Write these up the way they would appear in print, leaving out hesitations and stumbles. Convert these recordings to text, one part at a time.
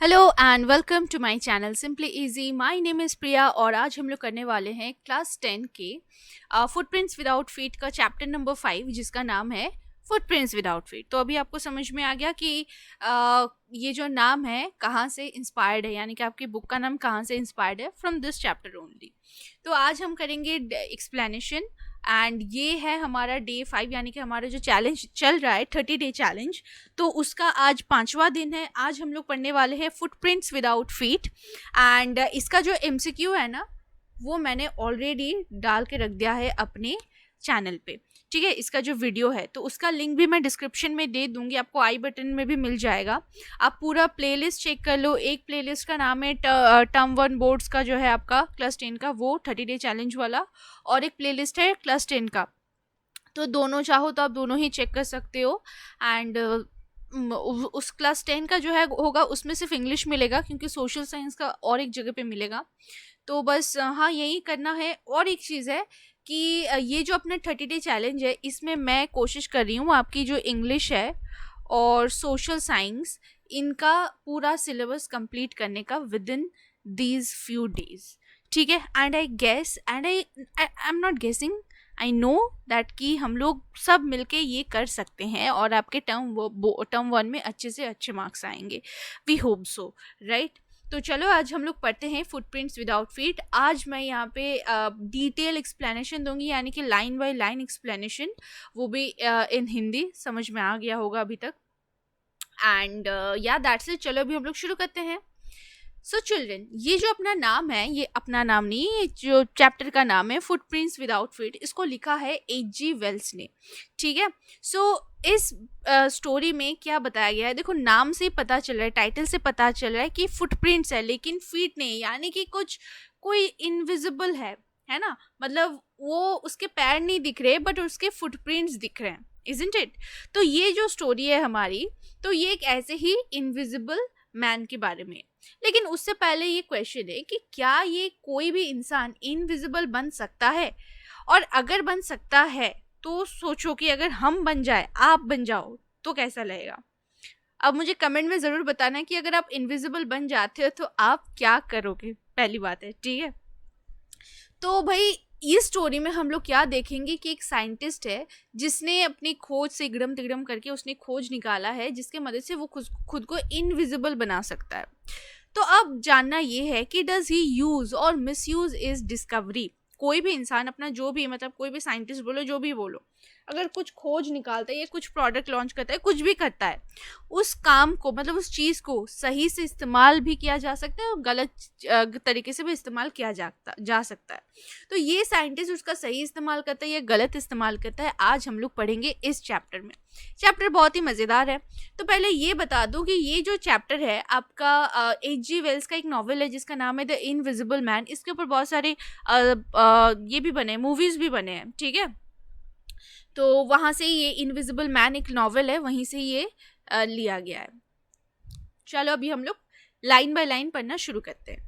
Hello and welcome to my channel simply easy. My name is Priya और आज हम लोग करने वाले हैं क्लास 10 के फुटप्रिंट्स विदाउट फीट का चैप्टर नंबर 5 जिसका नाम है फुटप्रिंट्स विदाउट फीट। तो अभी आपको समझ में आ गया कि ये जो नाम है कहाँ से इंस्पायर्ड है, यानी कि आपकी बुक का नाम कहाँ से इंस्पायर्ड है, फ्रॉम दिस चैप्टर ओनली। तो आज हम करेंगे एक्सप्लेनेशन एंड ये है हमारा डे 5, यानी कि हमारा जो चैलेंज चल रहा है 30 डे चैलेंज। तो उसका आज 5वां दिन है। आज हम लोग पढ़ने वाले हैं फुटप्रिंट्स विदाउट फीट एंड इसका जो एमसीक्यू है ना वो मैंने ऑलरेडी डाल के रख दिया है अपने चैनल पे। ठीक है, इसका जो वीडियो है तो उसका लिंक भी मैं डिस्क्रिप्शन में दे दूंगी, आपको आई बटन में भी मिल जाएगा। आप पूरा प्लेलिस्ट चेक कर लो। एक प्लेलिस्ट का नाम है टर्म 1 बोर्ड्स का जो है आपका क्लास 10 का, वो 30 डे चैलेंज वाला, और एक प्लेलिस्ट है क्लास 10 का। तो दोनों चाहो तो आप दोनों ही चेक कर सकते हो। एंड उस क्लास 10 का जो है होगा उसमें सिर्फ इंग्लिश मिलेगा, क्योंकि सोशल साइंस का और एक जगह पे मिलेगा। तो बस हाँ यही करना है। और एक चीज़ है कि ये जो अपना 30 डे चैलेंज है इसमें मैं कोशिश कर रही हूँ आपकी जो इंग्लिश है और सोशल साइंस, इनका पूरा सिलेबस कंप्लीट करने का within these few days. ठीक है, and I guess and I am not guessing, I know that कि हम लोग सब मिलके ये कर सकते हैं और आपके टर्म 1 में अच्छे से अच्छे मार्क्स आएंगे। We hope so, right. तो चलो आज हम लोग पढ़ते हैं फुटप्रिंट्स विदाउट फीट। आज मैं यहाँ पे डिटेल एक्सप्लेनेशन दूंगी, यानी कि लाइन बाय लाइन एक्सप्लेनेशन, वो भी इन हिंदी। समझ में आ गया होगा अभी तक। एंड या दैट्स इट। चलो अभी हम लोग शुरू करते हैं। सो चिल्ड्रन, ये जो अपना नाम है, ये अपना नाम नहीं, ये जो चैप्टर का नाम है फुटप्रिंट्स विदाउट फीट, इसको लिखा है H.G. वेल्स ने। ठीक है, सो इस स्टोरी में क्या बताया गया है, देखो नाम से ही पता चल रहा है, टाइटल से पता चल रहा है कि फुटप्रिंट्स है लेकिन फीट नहीं, यानी कि कुछ कोई इनविजिबल है ना। मतलब वो उसके पैर नहीं दिख रहे बट उसके फुटप्रिंट्स दिख रहे हैं, इजंट इट। तो ये जो स्टोरी है हमारी, तो ये एक ऐसे ही इनविजिबल मैन के बारे में। लेकिन उससे पहले ये क्वेश्चन है कि क्या ये कोई भी इंसान इनविजिबल बन सकता है, और अगर बन सकता है तो सोचो कि अगर हम बन जाए, आप बन जाओ, तो कैसा लगेगा। अब मुझे कमेंट में ज़रूर बताना कि अगर आप इनविजिबल बन जाते हो तो आप क्या करोगे, पहली बात है। ठीक है, तो भाई इस स्टोरी में हम लोग क्या देखेंगे कि एक साइंटिस्ट है जिसने अपनी खोज से इगड़म तिगड़म करके उसने खोज निकाला है जिसके मदद से वो खुद को इनविजिबल बना सकता है। तो अब जानना ये है कि डज ही यूज और मिस यूज इज डिस्कवरी। कोई भी इंसान अपना जो भी, मतलब कोई भी साइंटिस्ट बोलो, जो भी बोलो, अगर कुछ खोज निकालता है या कुछ प्रोडक्ट लॉन्च करता है, कुछ भी करता है, उस काम को, मतलब उस चीज़ को सही से इस्तेमाल भी किया जा सकता है और गलत तरीके से भी इस्तेमाल किया जा सकता है। तो ये साइंटिस्ट उसका सही इस्तेमाल करता है या गलत इस्तेमाल करता है, आज हम लोग पढ़ेंगे इस चैप्टर में। चैप्टर बहुत ही मज़ेदार है। तो पहले ये बता दूं कि ये जो चैप्टर है आपका H.G. वेल्स का एक नॉवल है जिसका नाम है द इनविजिबल मैन। इसके ऊपर बहुत सारे ये भी बने, मूवीज़ भी बने हैं। ठीक है, तो वहाँ से ये इनविजिबल मैन एक नॉवल है, वहीं से ये लिया गया है। चलो अभी हम लोग लाइन बाय लाइन पढ़ना शुरू करते हैं।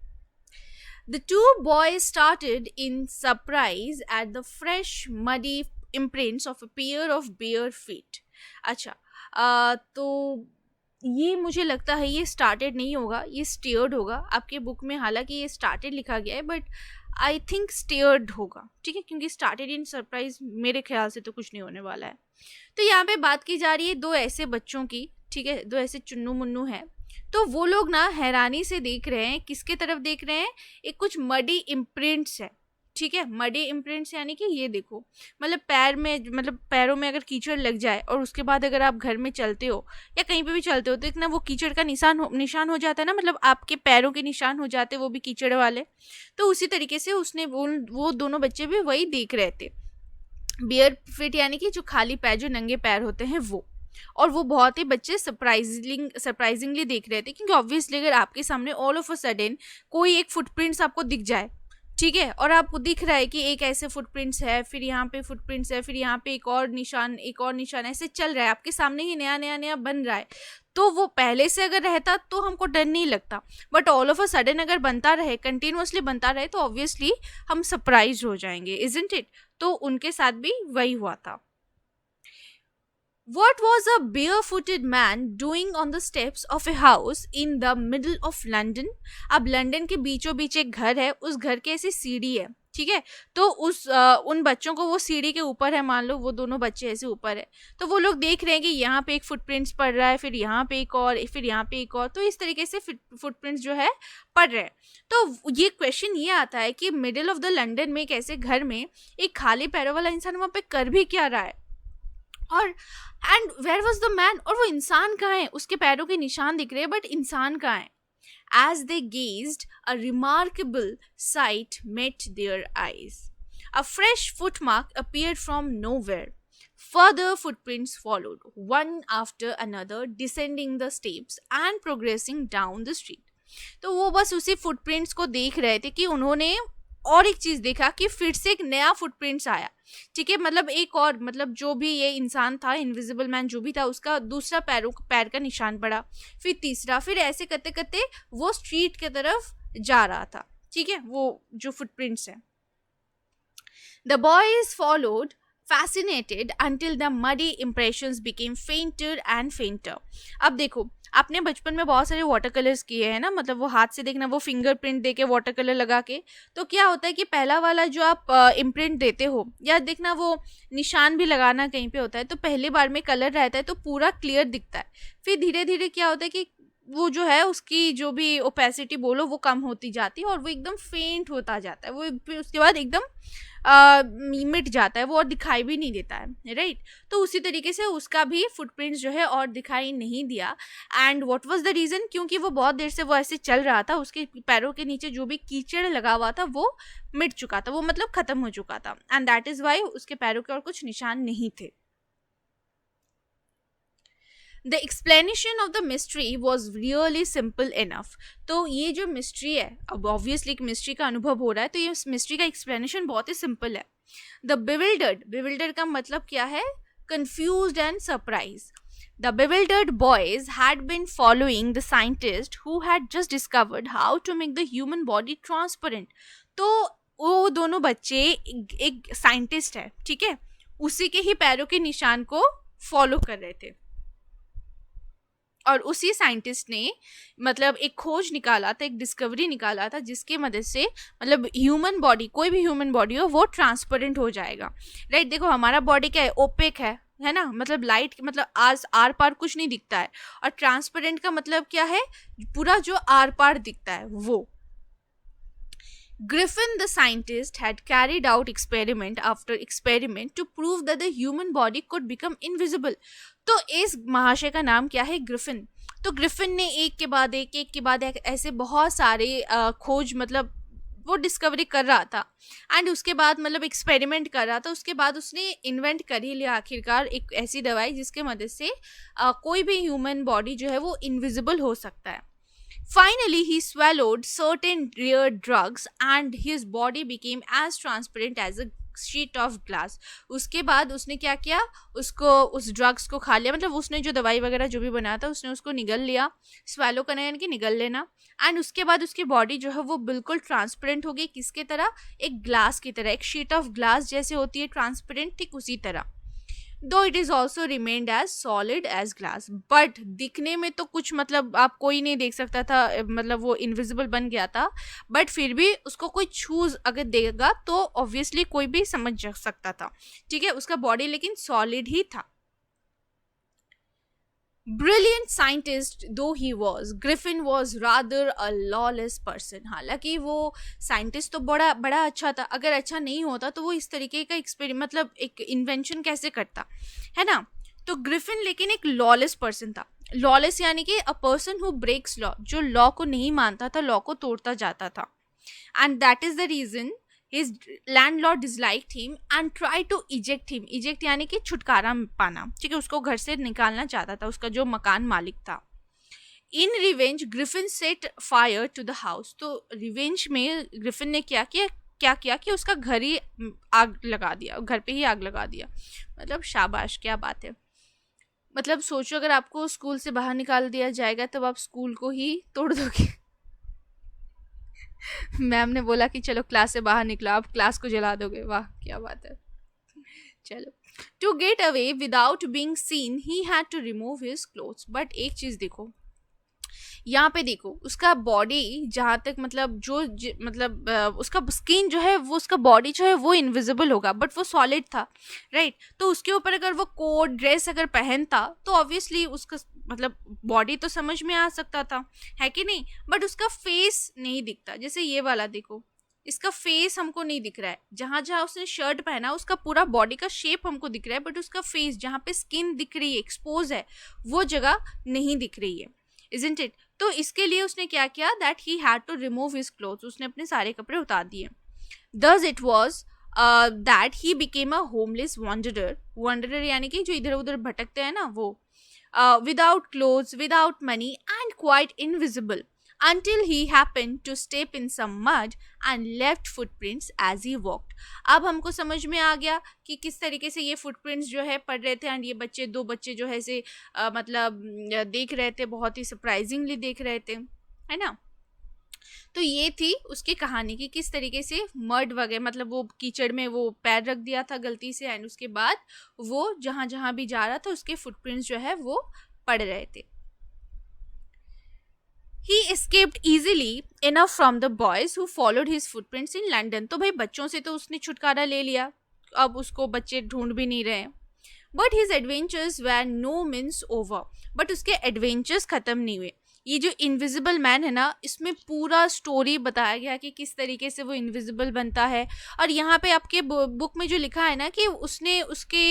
The two boys started in surprise at the fresh, muddy imprints of a pair of bare feet. अच्छा, तो ये मुझे लगता है ये स्टार्टेड नहीं होगा, ये स्टेयर्ड होगा। आपके बुक में हालांकि ये स्टार्टेड लिखा गया है बट आई थिंक स्टेयर्ड होगा। ठीक है, क्योंकि स्टार्टेड इन सरप्राइज मेरे ख्याल से तो कुछ नहीं होने वाला है। तो यहाँ पे बात की जा रही है दो ऐसे बच्चों की। ठीक है, दो ऐसे चुन्नू मुन्नू हैं। तो वो लोग ना हैरानी से देख रहे हैं, किसके तरफ देख रहे हैं, एक कुछ मडी इम्प्रिंट्स है। ठीक है, मडी इम्प्रिंट्स यानी कि ये देखो, मतलब पैर में, मतलब पैरों में अगर कीचड़ लग जाए और उसके बाद अगर आप घर में चलते हो या कहीं पे भी चलते हो तो एक ना वो कीचड़ का निशान हो जाता है ना, मतलब आपके पैरों के निशान हो जाते, वो भी कीचड़ वाले। तो उसी तरीके से उसने वो दोनों बच्चे भी वही देख रहे थे। बियर फिट यानी कि जो खाली पैर, जो नंगे पैर होते हैं वो। और वो बहुत ही बच्चे सरप्राइजिंगली देख रहे थे, क्योंकि ऑब्वियसली अगर आपके सामने ऑल ऑफ अ सडन कोई एक फुटप्रिंट्स आपको दिख जाए, ठीक है, और आपको दिख रहा है कि एक ऐसे फुटप्रिंट्स है, फिर यहाँ पे फुटप्रिंट्स है, फिर यहाँ पे एक और निशान, ऐसे चल रहा है आपके सामने ही, नया नया नया बन रहा है। तो वो पहले से अगर रहता तो हमको डर नहीं लगता, but all of a sudden अगर बनता रहे, कंटिन्यूअसली बनता रहे, तो ऑब्वियसली हम सरप्राइज हो जाएंगे, इजंट इट। तो उनके साथ भी वही हुआ था। What was a barefooted man doing on the steps of a house in the middle of London? अब लंदन के बीचों बीच एक घर है, उस घर के ऐसी सीढ़ी है, ठीक है। तो उन बच्चों को वो सीढ़ी के ऊपर है, मान लो वो दोनों बच्चे ऐसे ऊपर है, तो वो लोग देख रहे हैं कि यहाँ पे एक फुटप्रिंट्स पड़ रहा है, फिर यहाँ पे एक और, फिर यहाँ पे एक और, तो इस तरीके से फुटप्रिंट्स जो है पड़ रहे हैं। तो ये क्वेश्चन ये आता है कि मिडिल ऑफ द लंदन में एक ऐसे घर में एक खाली पैरों वाला इंसान वहाँ पे कर भी क्या रहा है, और and where was the man, और वो इंसान कहाँ है, उसके पैरों के निशान दिख रहे हैं बट इंसान कहाँ है। As they gazed, a remarkable sight met their eyes. A fresh footmark appeared from nowhere. Further footprints followed, one after another, descending the steps and progressing down the street. तो वो बस उसी फुटप्रिंट्स को देख रहे थे कि उन्होंने और एक चीज देखा कि फिर से एक नया फुटप्रिंट्स आया, ठीक है। मतलब एक और, मतलब जो भी ये इंसान था, इनविजिबल मैन जो भी था, उसका दूसरा पैर का निशान पड़ा, फिर तीसरा, फिर ऐसे करते करते वो स्ट्रीट के तरफ जा रहा था, ठीक है, वो जो फुटप्रिंट्स है। The boys followed fascinated until the muddy impressions became fainter and fainter. अब देखो, आपने बचपन में बहुत सारे वाटर कलर्स किए हैं ना, मतलब वो हाथ से देखना, वो फिंगरप्रिंट देके वाटर कलर लगा के, तो क्या होता है कि पहला वाला जो आप इम्प्रिंट देते हो, या देखना वो निशान भी लगाना कहीं पे होता है, तो पहले बार में कलर रहता है तो पूरा क्लियर दिखता है, फिर धीरे धीरे क्या होता है कि वो जो है उसकी जो भी ओपेसिटी बोलो वो कम होती जाती है और वो एकदम फेंट होता जाता है, वो फिर उसके बाद एकदम मिट जाता है वो और दिखाई भी नहीं देता है, राइट। तो उसी तरीके से उसका भी फुटप्रिंट्स जो है और दिखाई नहीं दिया। And what was the reason, क्योंकि वो बहुत देर से वो ऐसे चल रहा था, उसके पैरों के नीचे जो भी कीचड़ लगा हुआ था वो मिट चुका था, वो मतलब खत्म हो चुका था, एंड दैट इज वाई उसके पैरों के और कुछ निशान नहीं थे। The explanation of the mystery was really simple enough. तो ये जो मिस्ट्री है, अब ऑब्वियसली एक मिस्ट्री का अनुभव हो रहा है, तो ये मिस्ट्री का एक्सप्लेनेशन बहुत ही सिंपल है। द बिविल्डर्ड का मतलब क्या है, confused and surprise. The bewildered boys had been following the scientist who had just discovered how to make the human body transparent. तो वो दोनों बच्चे एक साइंटिस्ट है, ठीक है, उसी के ही पैरों के निशान को फॉलो कर रहे थे, और उसी साइंटिस्ट ने मतलब एक खोज निकाला था, एक डिस्कवरी निकाला था, जिसके मदद से मतलब ह्यूमन बॉडी, कोई भी ह्यूमन बॉडी हो वो ट्रांसपेरेंट हो जाएगा, राइट। देखो हमारा बॉडी क्या है, ओपेक है ना, मतलब लाइट, मतलब आज आर पार कुछ नहीं दिखता है, और ट्रांसपेरेंट का मतलब क्या है, पूरा जो आर पार दिखता है वो। Griffin the scientist had carried out experiment after experiment to prove that the human body could become invisible. तो इस महाशय का नाम क्या है, ग्रिफिन। तो ग्रिफिन ने एक के बाद एक ऐसे बहुत सारे खोज, मतलब वो डिस्कवरी कर रहा था, एंड उसके बाद मतलब एक्सपेरिमेंट कर रहा था, उसके बाद उसने इन्वेंट कर ही लिया आखिरकार एक ऐसी दवाई जिसके मदद से कोई भी ह्यूमन बॉडी जो है वो इनविजिबल हो सकता है। Finally, he swallowed certain rare drugs and his body became as transparent as a sheet of glass. उसके बाद उसने क्या किया, उसको उस ड्रग्स को खा लिया, मतलब उसने जो दवाई वगैरह जो भी बनाया था उसने उसको निगल लिया, स्वेलो करना यानी कि निगल लेना, एंड उसके बाद उसकी बॉडी जो है वो बिल्कुल ट्रांसपेरेंट हो गई, किसके तरह, एक ग्लास की तरह, एक शीट ऑफ ग्लास जैसे होती है ट्रांसपेरेंट, ठीक उसी तरह। Though it is also remained as solid as glass, but दिखने में तो कुछ मतलब आप कोई नहीं देख सकता था, मतलब वो इनविजिबल बन गया था, बट फिर भी उसको कोई छूज अगर देगा तो ऑब्वियसली कोई भी समझ सकता था, ठीक है, उसका बॉडी लेकिन सॉलिड ही था। Brilliant scientist though he was, Griffin was rather a lawless person. हालांकि वो साइंटिस्ट तो बड़ा बड़ा अच्छा था, अगर अच्छा नहीं होता तो वो इस तरीके का एक्सपेरिमेंट, मतलब एक इन्वेंशन कैसे करता है ना। तो ग्रिफिन लेकिन एक लॉलेस पर्सन था। लॉलेस यानी कि a person who breaks law, जो लॉ को नहीं मानता था, लॉ को तोड़ता जाता था, and that is the reason his landlord disliked him and tried to eject him. eject यानी कि छुटकारा पाना, ठीक है, उसको घर से निकालना चाहता था उसका जो मकान मालिक था। In revenge Griffin set fire to the house. तो रिवेंज में ग्रिफिन ने क्या किया कि उसका घर ही आग लगा दिया, घर पे ही आग लगा दिया। मतलब शाबाश, क्या बात है। मतलब सोचो अगर आपको स्कूल से बाहर निकाल दिया जाएगा तब आप स्कूल को ही तोड़ दोगे। मैम ने बोला कि चलो क्लास से बाहर निकलो, आप क्लास को जला दोगे, वाह क्या बात है। चलो to get away without being seen he had to remove his clothes. But एक चीज देखो, यहाँ पे देखो उसका बॉडी जहाँ तक मतलब मतलब उसका स्किन जो है वो, उसका बॉडी जो है वो इनविजिबल होगा, बट वो सॉलिड था, राइट। तो उसके ऊपर अगर वो कोट ड्रेस अगर पहनता तो ऑब्वियसली उसका मतलब बॉडी तो समझ में आ सकता था, है कि नहीं। बट उसका फेस नहीं दिखता। जैसे ये वाला देखो, इसका फेस हमको नहीं दिख रहा है। जहां जहां उसने शर्ट पहना उसका पूरा बॉडी का शेप हमको दिख रहा है, बट उसका फेस जहाँ पे स्किन दिख रही है, एक्सपोज है, वो जगह नहीं दिख रही है, इजंट इट। तो इसके लिए उसने क्या किया, that he had to remove his clothes, उसने अपने सारे कपड़े उतार दिए। Thus it was that he became a homeless wanderer. Wanderer यानी कि जो इधर उधर भटकते हैं ना, वो without clothes, without money, and quite invisible until he happened to step in some mud and left footprints as he walked. अब हमको समझ में आ गया कि किस तरीके से ये फुटप्रिंट्स जो है पड़ रहे थे, एंड ये बच्चे, दो बच्चे जो है ऐसे मतलब देख रहे थे, बहुत ही सरप्राइजिंगली देख रहे थे, है ना। तो ये थी उसकी कहानी की किस तरीके से मर्ड वगैरह मतलब वो कीचड़ में वो पैर रख दिया था गलती से, एंड उसके बाद वो जहां जहां भी जा रहा था उसके फुटप्रिंट्स जो है वो पड़ रहे थे। He escaped easily enough from the boys who followed his footprints in London. तो भाई बच्चों से तो उसने छुटकारा ले लिया, अब उसको बच्चे ढूंढ भी नहीं रहे। But his adventures were no means over. But उसके एडवेंचर्स खत्म नहीं हुए। ये जो इनविजिबल मैन है ना, इसमें पूरा स्टोरी बताया गया कि किस तरीके से वो इनविजिबल बनता है। और यहाँ पे आपके बुक में जो लिखा है ना कि उसने उसके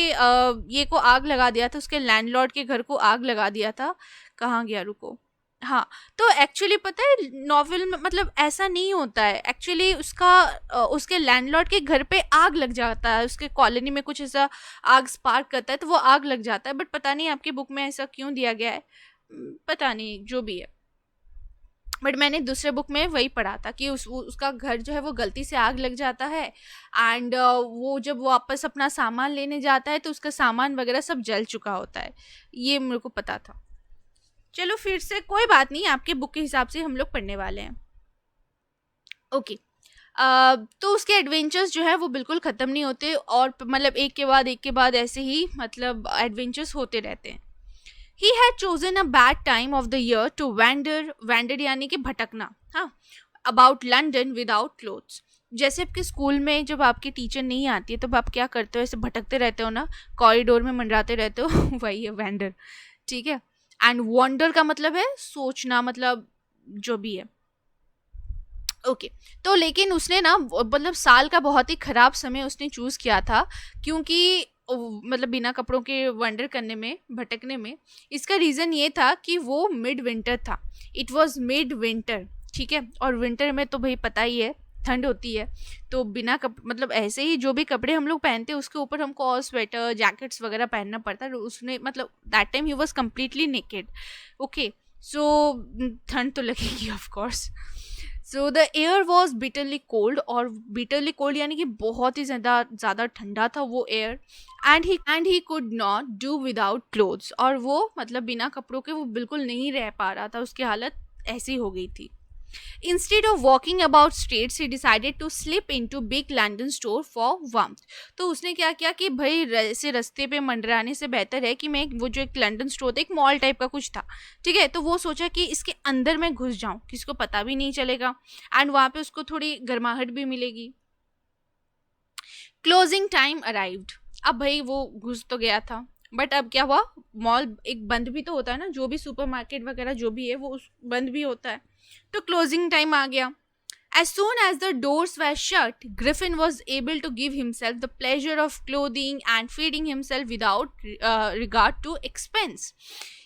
ये को आग लगा दिया था, उसके लैंडलॉर्ड के घर को आग लगा दिया था। कहाँ गया, रुको, हाँ। तो एक्चुअली पता है नॉवेल में मतलब ऐसा नहीं होता है। एक्चुअली उसके लैंडलॉर्ड के घर पे आग लग जाता है, उसके कॉलोनी में कुछ ऐसा आग स्पार्क करता है तो वो आग लग जाता है। बट पता नहीं आपकी बुक में ऐसा क्यों दिया गया है, पता नहीं, जो भी है। बट मैंने दूसरे बुक में वही पढ़ा था कि उसका घर जो है वो गलती से आग लग जाता है, एंड वो जब वापस अपना सामान लेने जाता है तो उसका सामान वगैरह सब जल चुका होता है। ये मेरे को पता था। चलो फिर से कोई बात नहीं, आपके बुक के हिसाब से हम लोग पढ़ने वाले हैं। ओके। तो उसके एडवेंचर्स जो है वो बिल्कुल ख़त्म नहीं होते, और मतलब एक के बाद ऐसे ही मतलब एडवेंचर्स होते रहते हैं। He had chosen a bad time of the year to wander यानी कि भटकना, हाँ, अबाउट लंडन विदाउट क्लोथ्स। जैसे आपके स्कूल में जब आपकी टीचर नहीं आती है तब आप क्या करते हो, ऐसे भटकते रहते हो ना, कॉरिडोर में मंडराते रहते हो वही है वैंडर, ठीक है। एंड वॉन्डर का मतलब है सोचना, मतलब जो भी है। ओके। तो लेकिन उसने ना मतलब साल का बहुत ही खराब समय उसने चूज किया था, क्योंकि मतलब बिना कपड़ों के वंडर करने में, भटकने में। इसका रीज़न ये था कि वो मिड विंटर था, इट वॉज मिड विंटर, ठीक है। और विंटर में तो भाई पता ही है ठंड होती है, तो बिना मतलब ऐसे ही जो भी कपड़े हम लोग पहनते हैं उसके ऊपर हमको और स्वेटर जैकेट्स वगैरह पहनना पड़ता है। उसने मतलब that time he was completely naked, okay. So ठंड तो लगेगी of course. So the air was bitterly cold, और बिटरली कोल्ड यानी कि बहुत ही ज़्यादा ठंडा था वो air. And he could not do without clothes, और वो मतलब बिना कपड़ों के वो बिल्कुल नहीं रह पा रहा था, उसकी हालत ऐसी हो गई थी। Instead of walking about streets, he decided to slip into big London store for warmth. तो उसने क्या किया कि भाई ऐसे रास्ते पे मंडराने से बेहतर है कि मैं वो जो एक लंदन स्टोर था, एक मॉल टाइप का कुछ था, ठीक है। तो वो सोचा कि इसके अंदर मैं घुस जाऊं, किसी को पता भी नहीं चलेगा, एंड वहाँ पे उसको थोड़ी गर्माहट भी मिलेगी। Closing time arrived. अब भाई वो घुस तो गया था, बट अब क्या हुआ, मॉल एक बंद भी तो होता है ना, जो भी सुपरमार्केट वगैरह जो भी है वो बंद भी होता है। तो क्लोजिंग टाइम आ गया। As soon as the doors were shut, Griffin was able to give himself the pleasure of clothing and feeding himself without regard to expense.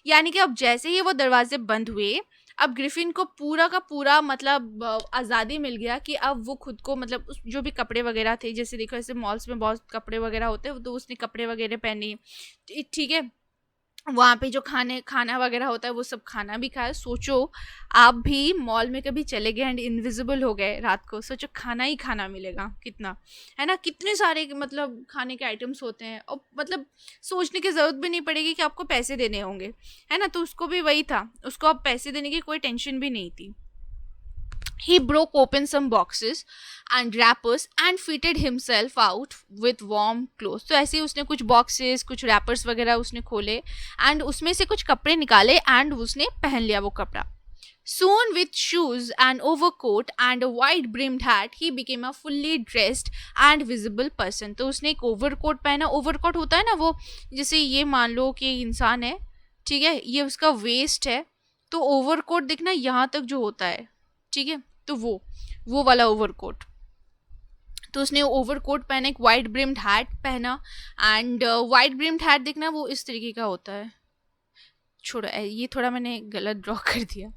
यानी कि अब जैसे ही वो दरवाजे बंद हुए, अब ग्रिफिन को पूरा का पूरा मतलब आज़ादी मिल गया कि अब वो खुद को मतलब जो भी कपड़े वगैरह थे, जैसे देखो ऐसे मॉल्स में बहुत कपड़े वगैरह होते हैं, तो उसने कपड़े वगैरह पहने, ठीक है। वहाँ पे जो खाना वगैरह होता है वो सब खाना भी खाया। सोचो आप भी मॉल में कभी चले गए एंड इनविजिबल हो गए रात को, सोचो खाना ही खाना मिलेगा कितना, है ना। कितने सारे मतलब खाने के आइटम्स होते हैं, और मतलब सोचने की ज़रूरत भी नहीं पड़ेगी कि आपको पैसे देने होंगे, है ना। तो उसको भी वही था, उसको अब पैसे देने की कोई टेंशन भी नहीं थी। He broke open some boxes and wrappers and fitted himself out with warm clothes. तो ऐसे ही उसने कुछ बॉक्सेस, कुछ रैपर्स वगैरह उसने खोले एंड उसमें से कुछ कपड़े निकाले एंड उसने पहन लिया वो कपड़ा. Soon, with shoes, an overcoat, and a wide-brimmed hat, he became a fully dressed and visible person. तो उसने एक ओवरकोट पहना. ओवरकोट होता है ना वो, जैसे ये मान लो कि इंसान है, ठीक है, ये उसका वेस्ट है, तो ओवरकोट देखना यहाँ तक जो होता है, ठीक है, तो वो वाला ओवरकोट. तो उसने ओवरकोट पहना, एक वाइड ब्रिम्ड हैट पहना एंड वाइड ब्रिम्ड हैट देखना वो इस तरीके का होता है. छोड़ो, ये थोड़ा मैंने गलत ड्रॉ कर दिया,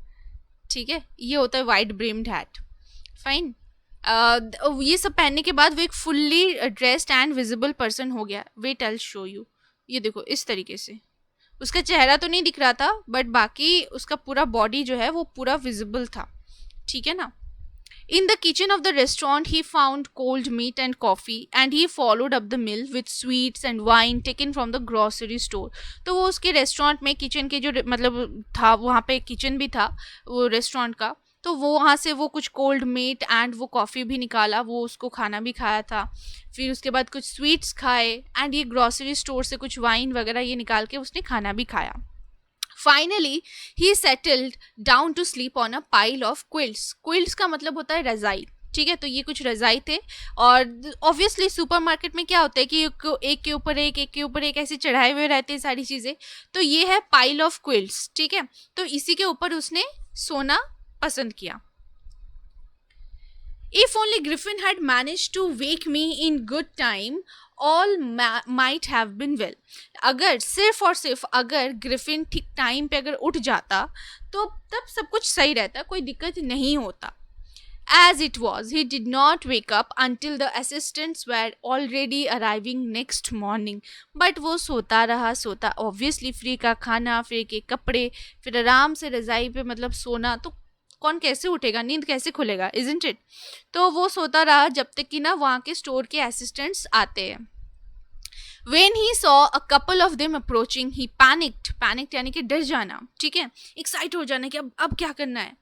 ठीक है, ये होता है वाइड ब्रिम्ड हैट. फाइन. ये सब पहनने के बाद वो एक fully dressed and visible person हो गया. Wait I will show you. ये देखो इस तरीके से. उसका चेहरा तो नहीं दिख रहा था बट बाकी उसका पूरा बॉडी जो है वो पूरा विजिबल था, ठीक है ना. In the kitchen of the restaurant, he found cold meat and coffee, and he followed up the meal with sweets and wine taken from the grocery store. तो वो उसके रेस्टोरेंट में किचन के जो मतलब था, वहाँ पे किचन भी था वो रेस्टोरेंट का, तो वो वहाँ से वो कुछ कोल्ड मीट एंड वो कॉफ़ी भी निकाला, वो उसको खाना भी खाया था. फिर उसके बाद कुछ स्वीट्स खाए एंड ये ग्रॉसरी स्टोर से कुछ वाइन वगैरह ये निकाल के उसने खाना भी खाया. Finally, he settled down to sleep on a pile of quilts. Quilts का मतलब होता है रज़ाई, ठीक है. तो ये कुछ रज़ाई थे और ऑब्वियसली सुपरमार्केट में क्या होता है कि एक के ऊपर एक ऐसे चढ़ाए हुए रहते हैं सारी चीज़ें. तो ये है पाइल ऑफ क्विल्ट्स, ठीक है. तो इसी के ऊपर उसने सोना पसंद किया. If only Griffin had managed to wake me in good time, all might have been well. अगर सिर्फ और सिर्फ अगर ग्रिफिन ठीक टाइम पे अगर उठ जाता तो तब सब कुछ सही रहता, कोई दिक्कत नहीं होता. As it was, he did not wake up until the assistants were already arriving next morning. But वो सोता रहा सोता. Obviously फ्री का खाना, फ्री के कपड़े, फिर आराम से रज़ाई पे मतलब सोना, तो कौन कैसे उठेगा, नींद कैसे खुलेगा, isn't it? तो वो सोता रहा जब तक कि ना वहाँ के स्टोर के असिस्टेंट्स आते हैं. When he saw a couple of them approaching, he panicked यानी कि डर जाना, ठीक है, एक्साइट हो जाना कि अब क्या करना है,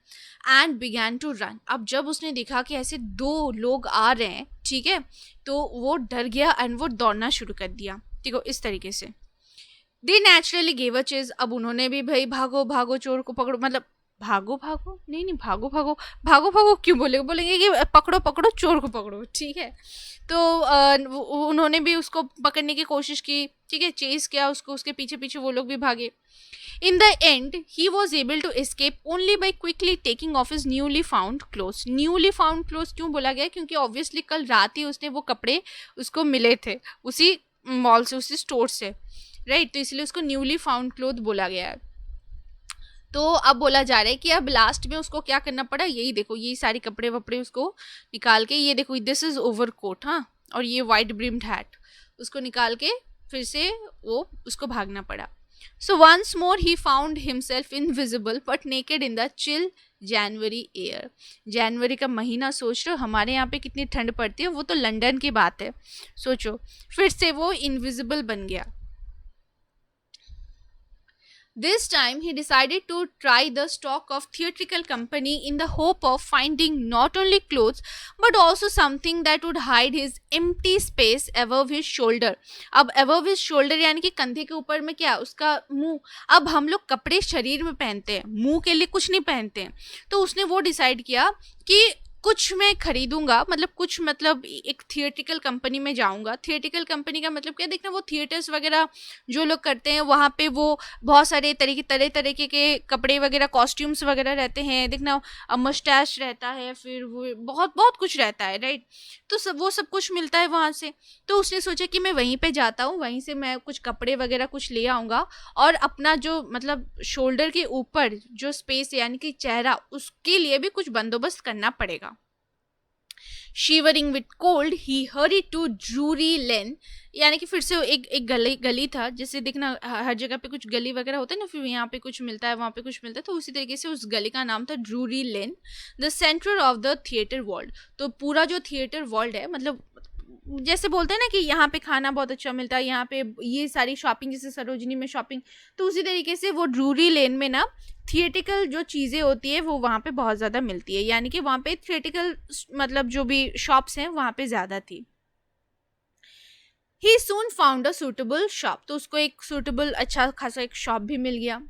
and began to run. अब जब उसने देखा कि ऐसे दो लोग आ रहे हैं, ठीक है, तो वो डर गया एंड वो दौड़ना शुरू कर दिया. देखो इस तरीके से. They naturally gave a chase. अब उन्होंने भी भाई भागो भागो चोर को पकड़ो, मतलब भागो भागो नहीं भागो क्यों बोलेंगे कि पकड़ो पकड़ो चोर को पकड़ो, ठीक है. तो उन्होंने भी उसको पकड़ने की कोशिश की, ठीक है, चेस किया उसको, उसके पीछे पीछे वो लोग भी भागे. In the end, he was able to escape only by quickly taking off his newly found clothes. Newly found clothes क्यों बोला गया, क्योंकि obviously कल रात ही उसने वो कपड़े उसको मिले थे उसी मॉल से, उसी स्टोर से, राइट. तो इसलिए उसको न्यूली फाउंड क्लोथ बोला गया है. तो अब बोला जा रहा है कि अब लास्ट में उसको क्या करना पड़ा, यही देखो, यही सारे कपड़े वपड़े उसको निकाल के, ये देखो दिस इज ओवरकोट, हाँ, और ये वाइट ब्रिम्ड हैट उसको निकाल के फिर से वो उसको भागना पड़ा. So once more he found himself invisible but naked in the chill January air. जनवरी का महीना सोच रहे हो, हमारे यहाँ पे कितनी ठंड पड़ती है, वो तो लंदन की बात है, सोचो. फिर से वो इनविजिबल बन गया. This time he decided to try the stock of theatrical company in the hope of finding not only clothes but also something that would hide his empty space above his shoulder. अब above his shoulder यानी कि कंधे के ऊपर में क्या, उसका मुंह. अब हम लोग कपड़े शरीर में पहनते हैं, मुंह के लिए कुछ नहीं पहनते हैं. तो उसने वो डिसाइड किया कि कुछ मैं खरीदूंगा, मतलब कुछ, मतलब एक थिएट्रिकल कंपनी में जाऊंगा. थिएट्रिकल कंपनी का मतलब क्या, देखना वो थिएटर्स वगैरह जो लोग करते हैं वहाँ पे वो बहुत सारे तरह के कपड़े वगैरह, कॉस्ट्यूम्स वगैरह रहते हैं, देखना मस्टैश रहता है, फिर वो बहुत बहुत कुछ रहता है, राइट. तो वो सब कुछ मिलता है वहाँ से. तो उसने सोचा कि मैं वहीं पे जाता हूँ, वहीं से मैं कुछ कपड़े वगैरह कुछ ले आऊँगा और अपना जो मतलब शोल्डर के ऊपर जो स्पेस यानी कि चेहरा, उसके लिए भी कुछ बंदोबस्त करना पड़ेगा. Shivering with cold, he hurried to Drury Lane. यानी कि फिर से एक गली था, जैसे देखना हर जगह पे कुछ गली वगैरह होता है ना, फिर यहाँ पे कुछ मिलता है, वहाँ पे कुछ मिलता है, तो उसी तरीके से उस गली का नाम था Drury lane, the centre of the theatre world. तो पूरा जो थिएटर वर्ल्ड है, मतलब जैसे बोलते हैं ना कि यहाँ पे खाना बहुत अच्छा मिलता है, यहाँ पे ये सारी शॉपिंग, जैसे सरोजनी में शॉपिंग, तो उसी तरीके से वो ड्रूरी लेन में ना थिएटिकल जो चीज़ें होती है वो वहाँ पे बहुत ज़्यादा मिलती है, यानी कि वहाँ पे थिएटिकल मतलब जो भी शॉप्स हैं वहाँ पे ज़्यादा थी. ही सून फाउंड अ सूटेबल शॉप, तो उसको एक सूटेबल अच्छा खासा एक शॉप भी मिल गया.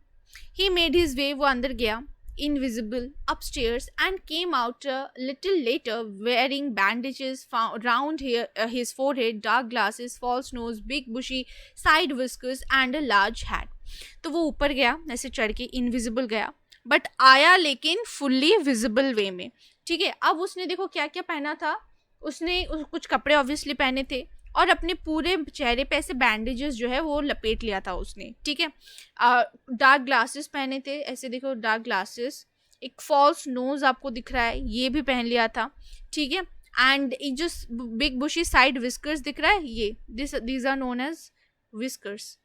ही मेड हिज वे, वो अंदर गया, invisible, upstairs, and came out a little later wearing bandages round his forehead, dark glasses, false nose, big bushy side whiskers, and a large hat. तो वो ऊपर गया ऐसे चढ़ के, इनविजिबल गया, बट आया लेकिन फुल्ली विजिबल वे में. ठीक है, अब उसने देखो क्या क्या पहना था. उसने कुछ कपड़े ऑब्वियसली पहने थे और अपने पूरे चेहरे पे ऐसे बैंडेजेस जो है वो लपेट लिया था उसने. ठीक है, डार्क ग्लासेस पहने थे, ऐसे देखो डार्क ग्लासेस, एक फॉल्स नोज आपको दिख रहा है ये भी पहन लिया था. ठीक है, एंड एक जो बिग बुशी साइड विस्कर्स दिख रहा है, ये these are known as whiskers.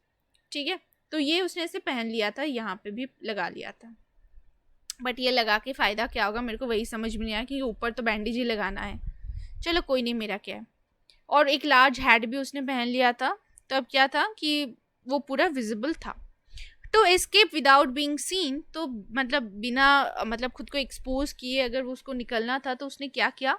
ठीक है, तो ये उसने ऐसे पहन लिया था, यहाँ पे भी लगा लिया था. बट ये लगा के फ़ायदा क्या होगा, मेरे को वही समझ में नहीं आया कि ऊपर तो बैंडेज ही लगाना है. चलो कोई नहीं, मेरा क्या है. और एक लार्ज हैट भी उसने पहन लिया था. तब क्या था कि वो पूरा विजिबल था. तो एस्केप विदाउट बीइंग सीन, तो मतलब बिना मतलब खुद को एक्सपोज किए अगर वो उसको निकलना था तो उसने क्या किया.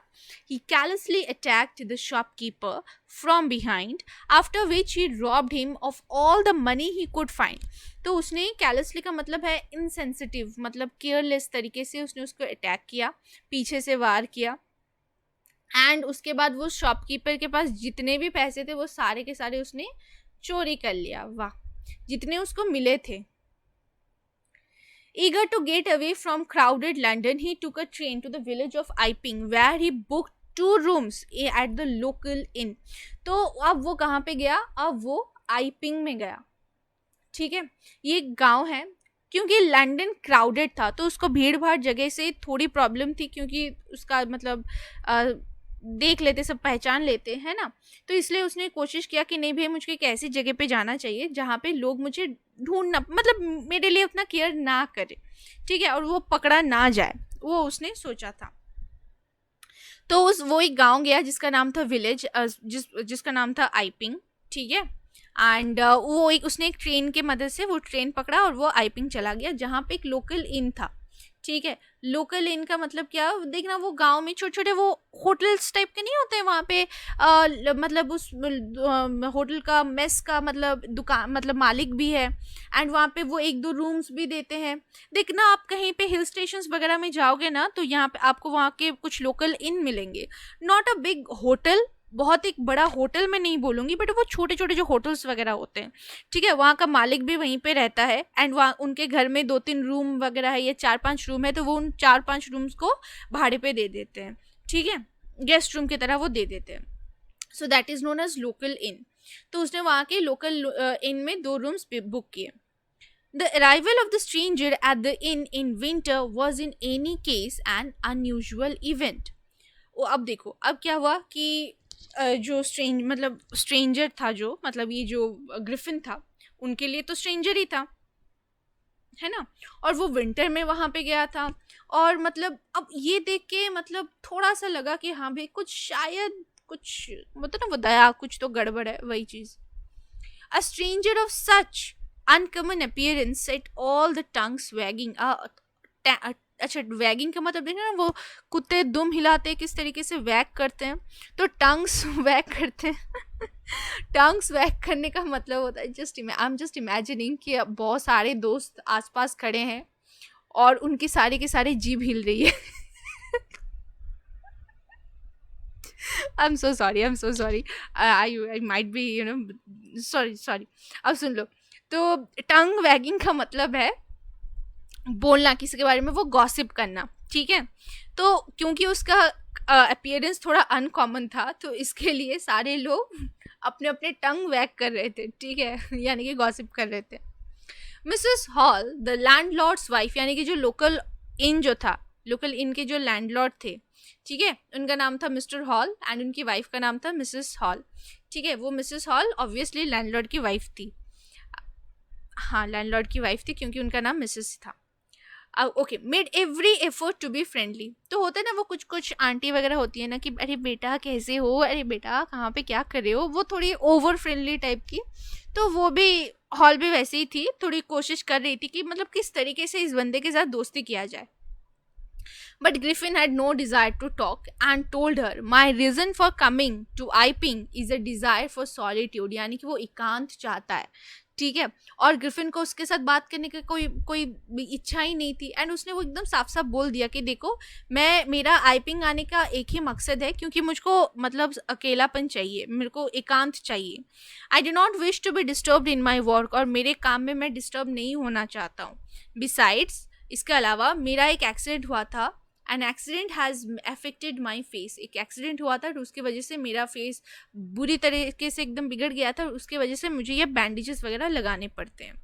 He callously attacked the shopkeeper from behind, after which he robbed him of all the money he could find. तो उसने कैलसली का मतलब है इनसेंसिटिव, मतलब केयरलेस तरीके से उसने उसको अटैक किया, पीछे से वार किया. एंड उसके बाद वो शॉपकीपर के पास जितने भी पैसे थे वो सारे के सारे उसने चोरी कर लिया. वाह, जितने उसको मिले थे. Eager to get away from crowded London, he took a train to the village of Iping, where he booked 2 rooms at the local inn. तो अब वो कहाँ पे गया, अब वो आइपिंग में गया. ठीक है, ये एक गाँव है. क्योंकि लंदन क्राउडेड था तो उसको भीड़ भाड़ जगह से थोड़ी प्रॉब्लम थी, क्योंकि उसका मतलब देख लेते, सब पहचान लेते हैं ना, तो इसलिए उसने कोशिश किया कि नहीं भाई मुझे एक ऐसी जगह पे जाना चाहिए जहाँ पे लोग मुझे ढूंढना, मतलब मेरे लिए उतना केयर ना करे. ठीक है, और वो पकड़ा ना जाए, वो उसने सोचा था. तो वो एक गांव गया जिसका नाम था विलेज, जिसका नाम था आइपिंग. ठीक है, एंड वो उसने एक ट्रेन के मदद से वो ट्रेन पकड़ा और वो आइपिंग चला गया, जहाँ पे एक लोकल इन था. ठीक है, लोकल इन का मतलब क्या, देखना वो गांव में छोटे छोटे वो होटल्स टाइप के नहीं होते हैं वहाँ पे, मतलब उस होटल का मेस का मतलब दुकान, मतलब मालिक भी है, एंड वहाँ पे वो 1-2 रूम्स भी देते हैं. देखना आप कहीं पे हिल स्टेशंस वगैरह में जाओगे ना तो यहाँ पे आपको वहाँ के कुछ लोकल इन मिलेंगे. नॉट अ बिग होटल, बहुत एक बड़ा होटल में नहीं बोलूँगी, बट वो छोटे छोटे जो होटल्स वगैरह होते हैं. ठीक है, वहाँ का मालिक भी वहीं पे रहता है, एंड वहाँ उनके घर में 2-3 रूम वगैरह है या 4-5 रूम है, तो वो उन 4-5 रूम्स को भाड़े पे दे देते हैं. ठीक है, गेस्ट रूम की तरह वो दे देते हैं. So that is known as local inn. तो उसने वहाँ के लोकल इन में 2 रूम्स बुक किए. The arrival of the stranger at the inn in winter was in any case an unusual event. वो अब देखो, अब क्या हुआ कि जो स्ट्रेंजर था, जो मतलब ये जो ग्रिफिन था, उनके लिए तो स्ट्रेंजर ही था, है ना, और वो विंटर में वहाँ पे गया था. और मतलब अब ये देख के मतलब थोड़ा सा लगा कि हाँ भाई कुछ शायद कुछ मतलब ना वो दया कुछ तो गड़बड़ है, वही चीज़. A stranger of such uncommon appearance set all the tongues wagging. अच्छा, वैगिंग का मतलब देखना ना, वो कुत्ते दुम हिलाते हैं किस तरीके से वैग करते हैं, तो टंग्स वैग करते हैं. टंग्स वैग करने का मतलब होता है आई एम जस्ट इमेजिनिंग कि बहुत सारे दोस्त आसपास खड़े हैं और उनकी सारी की सारी जीभ हिल रही है. I'm so sorry. I might be, sorry. अब सुन लो. तो टंग वैगिंग का मतलब है बोलना, किसी के बारे में वो गॉसिप करना. ठीक है, तो क्योंकि उसका अपीयरेंस थोड़ा अनकॉमन था तो इसके लिए सारे लोग अपने अपने टंग वैग कर रहे थे. ठीक है, यानी कि गॉसिप कर रहे थे. Mrs hall, the landlords wife, यानी कि जो लोकल इन के जो लैंडलॉर्ड थे, ठीक है, उनका नाम था मिस्टर हॉल एंड उनकी वाइफ का नाम था मिसेस हॉल. ठीक है, वो मिसेस हॉल ऑब्वियसली लैंडलॉर्ड की वाइफ थी. हाँ, लैंडलॉर्ड की वाइफ थी क्योंकि उनका नाम मिसेस था. Okay, made every effort to be friendly. तो होता है ना वो कुछ कुछ आंटी वगैरह होती है ना कि अरे बेटा कैसे हो, अरे बेटा कहाँ पे क्या कर रहे हो, वो थोड़ी ओवर फ्रेंडली टाइप की। तो वो भी हॉल भी वैसे ही थी, थोड़ी कोशिश कर रही थी कि मतलब किस तरीके से इस बंदे के साथ दोस्ती किया जाए। But Griffin had no desire to talk and told her, My reason for coming to Iping is a desire for solitude। यानी कि वो एकांत चाहता है, ठीक है। और ग्रिफिन को उसके साथ बात करने की कोई कोई इच्छा ही नहीं थी, एंड उसने वो एकदम साफ साफ बोल दिया कि देखो मेरा आइपिंग आने का एक ही मकसद है, क्योंकि मुझको मतलब अकेलापन चाहिए, मेरे को एकांत चाहिए। I do not wish to be disturbed in my work, और मेरे काम में मैं डिस्टर्ब नहीं होना चाहता हूँ। बिसाइड्स, इसके अलावा मेरा एक एक्सीडेंट हुआ था, an accident has affected my face. एक एक्सीडेंट हुआ था तो उसकी वजह से मेरा फेस बुरी तरीके से एकदम बिगड़ गया था, और उसकी वजह से मुझे ये बैंडेजेस वगैरह लगाने पड़ते हैं।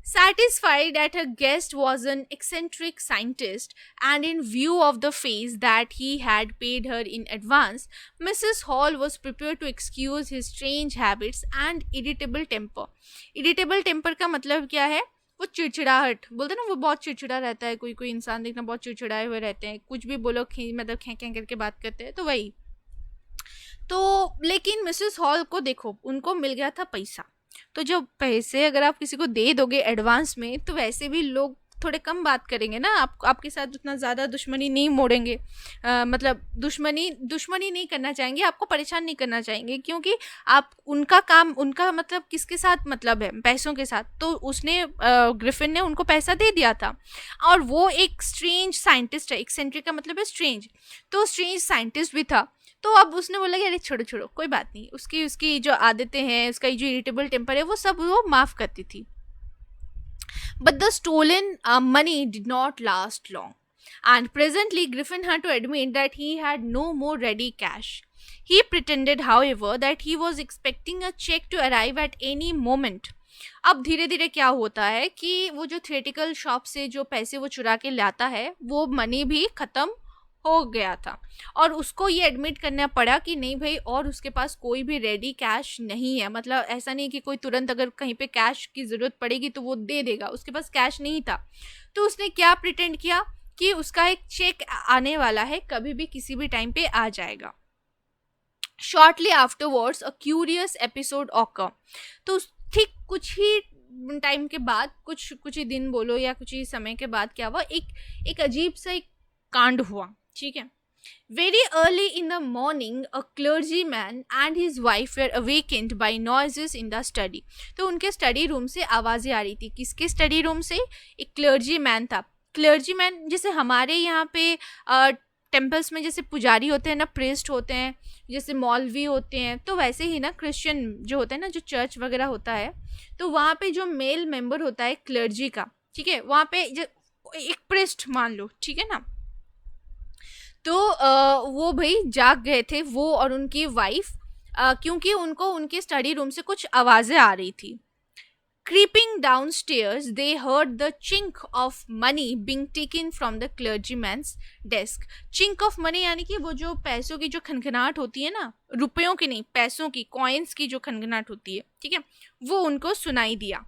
Satisfied that her guest was an eccentric scientist and in view of the fees that he had paid her in advance, Mrs. Hall was prepared to excuse his strange habits and irritable temper. Irritable temper का मतलब क्या है? वो चिड़चिड़ाहट बोलते ना, वो बहुत चिड़चिड़ा रहता है, कोई कोई इंसान देखना बहुत चिड़चिड़ाए हुए रहते हैं, कुछ भी बोलो मतलब खें खें करके बात करते हैं, तो वही। तो लेकिन मिसेस हॉल को देखो, उनको मिल गया था पैसा, तो जो पैसे अगर आप किसी को दे दोगे एडवांस में, तो वैसे भी लोग थोड़े कम बात करेंगे ना, आपके साथ उतना ज़्यादा दुश्मनी नहीं मोड़ेंगे, मतलब दुश्मनी नहीं करना चाहेंगे, आपको परेशान नहीं करना चाहेंगे, क्योंकि आप उनका काम, उनका मतलब किसके साथ मतलब है, पैसों के साथ। तो उसने ग्रिफिन ने उनको पैसा दे दिया था, और वो एक स्ट्रेंज साइंटिस्ट है, एक्सेंट्रिक का मतलब है स्ट्रेंज, तो स्ट्रेंज साइंटिस्ट भी था। तो अब उसने बोला कि अरे छोड़ो छोड़ो कोई बात नहीं, उसकी उसकी जो आदतें हैं, उसका जो इरिटेबल टेम्पर है, वो सब वो माफ़ करती थी। But the stolen money did not last long, and presently Griffin had to admit that he had no more ready cash. He pretended, however, that he was expecting a check to arrive at any moment. अब धीरे धीरे क्या होता है कि वो जो theatrical shop से जो पैसे वो चुरा के लाता है, वो मनी भी ख़त्म हो गया था, और उसको ये एडमिट करना पड़ा कि नहीं भाई, और उसके पास कोई भी रेडी कैश नहीं है। मतलब ऐसा नहीं कि कोई तुरंत अगर कहीं पे कैश की ज़रूरत पड़ेगी तो वो दे देगा, उसके पास कैश नहीं था। तो उसने क्या प्रिटेंड किया कि उसका एक चेक आने वाला है, कभी भी किसी भी टाइम पे आ जाएगा। Shortly afterwards a curious episode occur. तो ठीक कुछ ही टाइम के बाद, कुछ ही दिन बोलो या कुछ ही समय के बाद क्या हुआ, एक अजीब सा एक कांड हुआ, ठीक है। Very early in the morning, a clergyman and his wife were awakened by noises in the study. तो उनके स्टडी रूम से आवाज़ें आ रही थी। किसके स्टडी रूम से? एक क्लर्जीमैन था। क्लर्जीमैन जैसे हमारे यहाँ पे टेम्पल्स में जैसे पुजारी होते हैं ना, प्रेस्ट होते हैं, जैसे मौलवी होते हैं, तो वैसे ही ना क्रिश्चियन जो होता है ना, जो चर्च वगैरह होता है, तो वहाँ पे जो मेल मेंबर होता है क्लर्जी का, ठीक है, वहाँ पे एक प्रेस्ट मान लो, ठीक है ना। तो वो भाई जाग गए थे, वो और उनकी वाइफ, क्योंकि उनको उनके स्टडी रूम से कुछ आवाज़ें आ रही थी। Creeping downstairs, they heard the chink of money being taken from the clergyman's desk. Chink of money यानी कि वो जो पैसों की जो खनखनाहट होती है ना, रुपयों की नहीं, पैसों की, कॉइन्स की जो खनखनाहट होती है, ठीक है, वो उनको सुनाई दिया।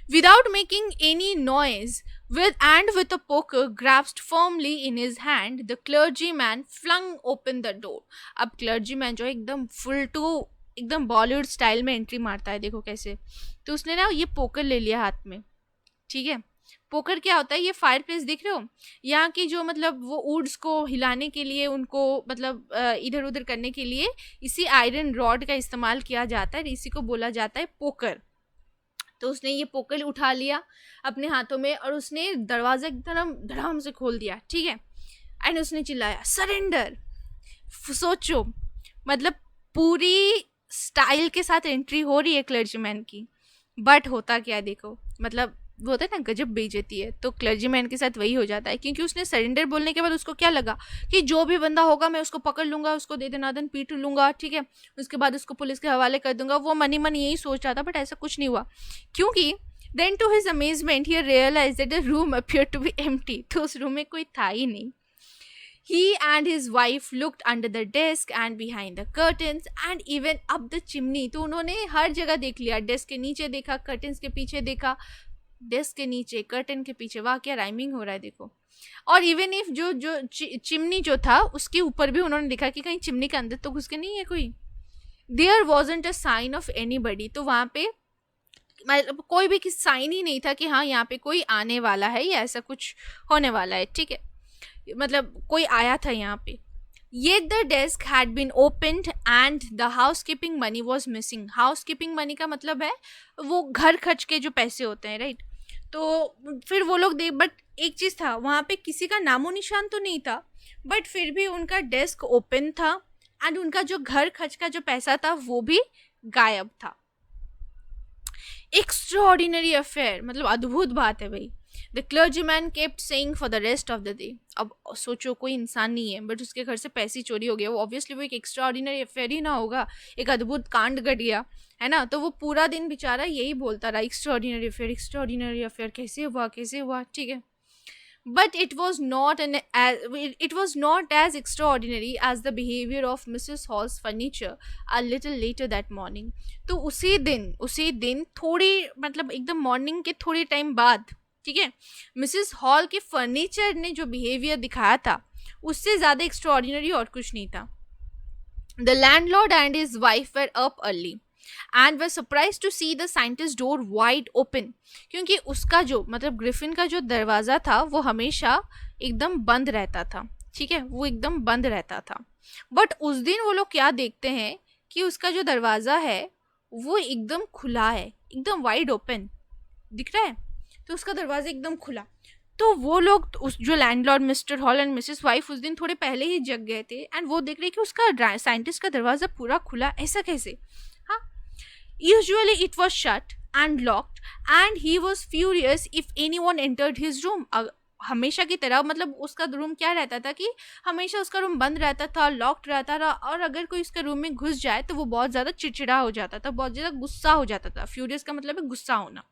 Without making any noise, with a poker grasped firmly in his hand, the clergyman flung open the door. अब clergyman जो एकदम फुल टू एकदम बॉलीवुड स्टाइल में एंट्री मारता है, देखो कैसे। तो उसने ना ये पोकर ले लिया हाथ में, ठीक है। पोकर क्या होता है? ये फायर प्लेस दिख रहे हो, यहाँ की जो मतलब वो वुड्स को हिलाने के लिए, उनको मतलब इधर उधर करने के लिए इसी आयरन रॉड का इस्तेमाल किया जाता है, इसी को बोला जाता है पोकर। तो उसने ये पोकर उठा लिया अपने हाथों में, और उसने दरवाज़ा एकदम धड़ाम से खोल दिया, ठीक है। एंड उसने चिल्लाया सरेंडर। सोचो, मतलब पूरी स्टाइल के साथ एंट्री हो रही है क्लर्जीमैन की, बट होता क्या है देखो, मतलब वो होता है ना गजब बेइज्जती है, तो क्लर्जीमैन के साथ वही हो जाता है, क्योंकि उसने सरेंडर बोलने के बाद उसको क्या लगा कि जो भी बंदा होगा मैं उसको पकड़ लूँगा, उसको दे दनादन पीट लूँगा, ठीक है, उसके बाद उसको पुलिस के हवाले कर दूंगा। वो मन ही मन यही सोच रहा था, बट ऐसा कुछ नहीं हुआ, क्योंकि then to his amazement he realize that the room appear to be empty. तो उस रूम में कोई था ही नहीं। He and his wife looked under the desk and behind the curtains and even up the chimney. तो उन्होंने हर जगह देख लिया, डेस्क के नीचे देखा, कर्टन्स के पीछे देखा, डेस्क के नीचे, कर्टन के पीछे, वाह क्या राइमिंग हो रहा है देखो। और इवन इफ जो जो चिमनी जो था उसके ऊपर भी उन्होंने देखा कि कहीं चिमनी के अंदर तो घुस के नहीं है कोई। There wasn't a sign of anybody, तो वहाँ पे मतलब कोई भी साइन ही नहीं था कि हाँ यहाँ पे कोई आने वाला है या ऐसा कुछ होने वाला है, ठीक है, मतलब कोई आया था यहाँ पे। Yet the desk had been opened and the housekeeping money was missing. Housekeeping money का मतलब है वो घर खर्च के जो पैसे होते हैं, राइट। तो फिर वो लोग देख, बट एक चीज़ था, वहाँ पे किसी का नामो निशान तो नहीं था, बट फिर भी उनका डेस्क ओपन था एंड उनका जो घर खर्च का जो पैसा था वो भी गायब था। एक्स्ट्राऑर्डिनरी अफेयर, मतलब अद्भुत बात है भाई। The clergyman kept saying for the rest of the day. अब सोचो कोई इंसान नहीं है बट उसके घर से पैसे चोरी हो गया, वो ऑब्वियसली वो एक एक्स्ट्राऑर्डिनरी अफेयर ही ना होगा, एक अद्भुत कांड घट गया है ना। तो वो पूरा दिन बेचारा यही बोलता रहा, एक्स्ट्राऑर्डिनरी अफेयर कैसे हुआ, ठीक है। But it was not as extraordinary as the behavior of Mrs. Hall's furniture a little later that morning. तो उसी दिन थोड़ी मतलब एकदम मॉर्निंग के थोड़ी टाइम बाद, ठीक है, मिसेस हॉल के फर्नीचर ने जो बिहेवियर दिखाया था उससे ज़्यादा एक्स्ट्राऑर्डिनरी और कुछ नहीं था। The landlord and his wife were up early and were surprised to see the scientist's door wide open. क्योंकि उसका जो मतलब ग्रिफिन का जो दरवाज़ा था वो हमेशा एकदम बंद रहता था, ठीक है, वो एकदम बंद रहता था। बट उस दिन वो लोग क्या देखते हैं कि उसका जो दरवाज़ा है वो एकदम खुला है, एकदम वाइड ओपन दिख रहा है, तो उसका दरवाज़ा एकदम खुला। तो वो लोग उस जो landlord mister Hall and Mrs wife उस दिन थोड़े पहले ही जग गए थे एंड वो देख रहे कि उसका साइंटिस्ट का दरवाज़ा पूरा खुला, ऐसा कैसे। हाँ, usually it was shut and locked and he was furious if any one entered his room. हमेशा की तरह मतलब उसका रूम क्या रहता था कि हमेशा उसका रूम बंद रहता था, लॉक्ड रहता था, और अगर कोई उसके रूम में घुस जाए तो वो बहुत ज़्यादा चिड़चिड़ा हो जाता था, बहुत ज़्यादा गुस्सा हो जाता था। फ्यूरियस का मतलब है गुस्सा होना।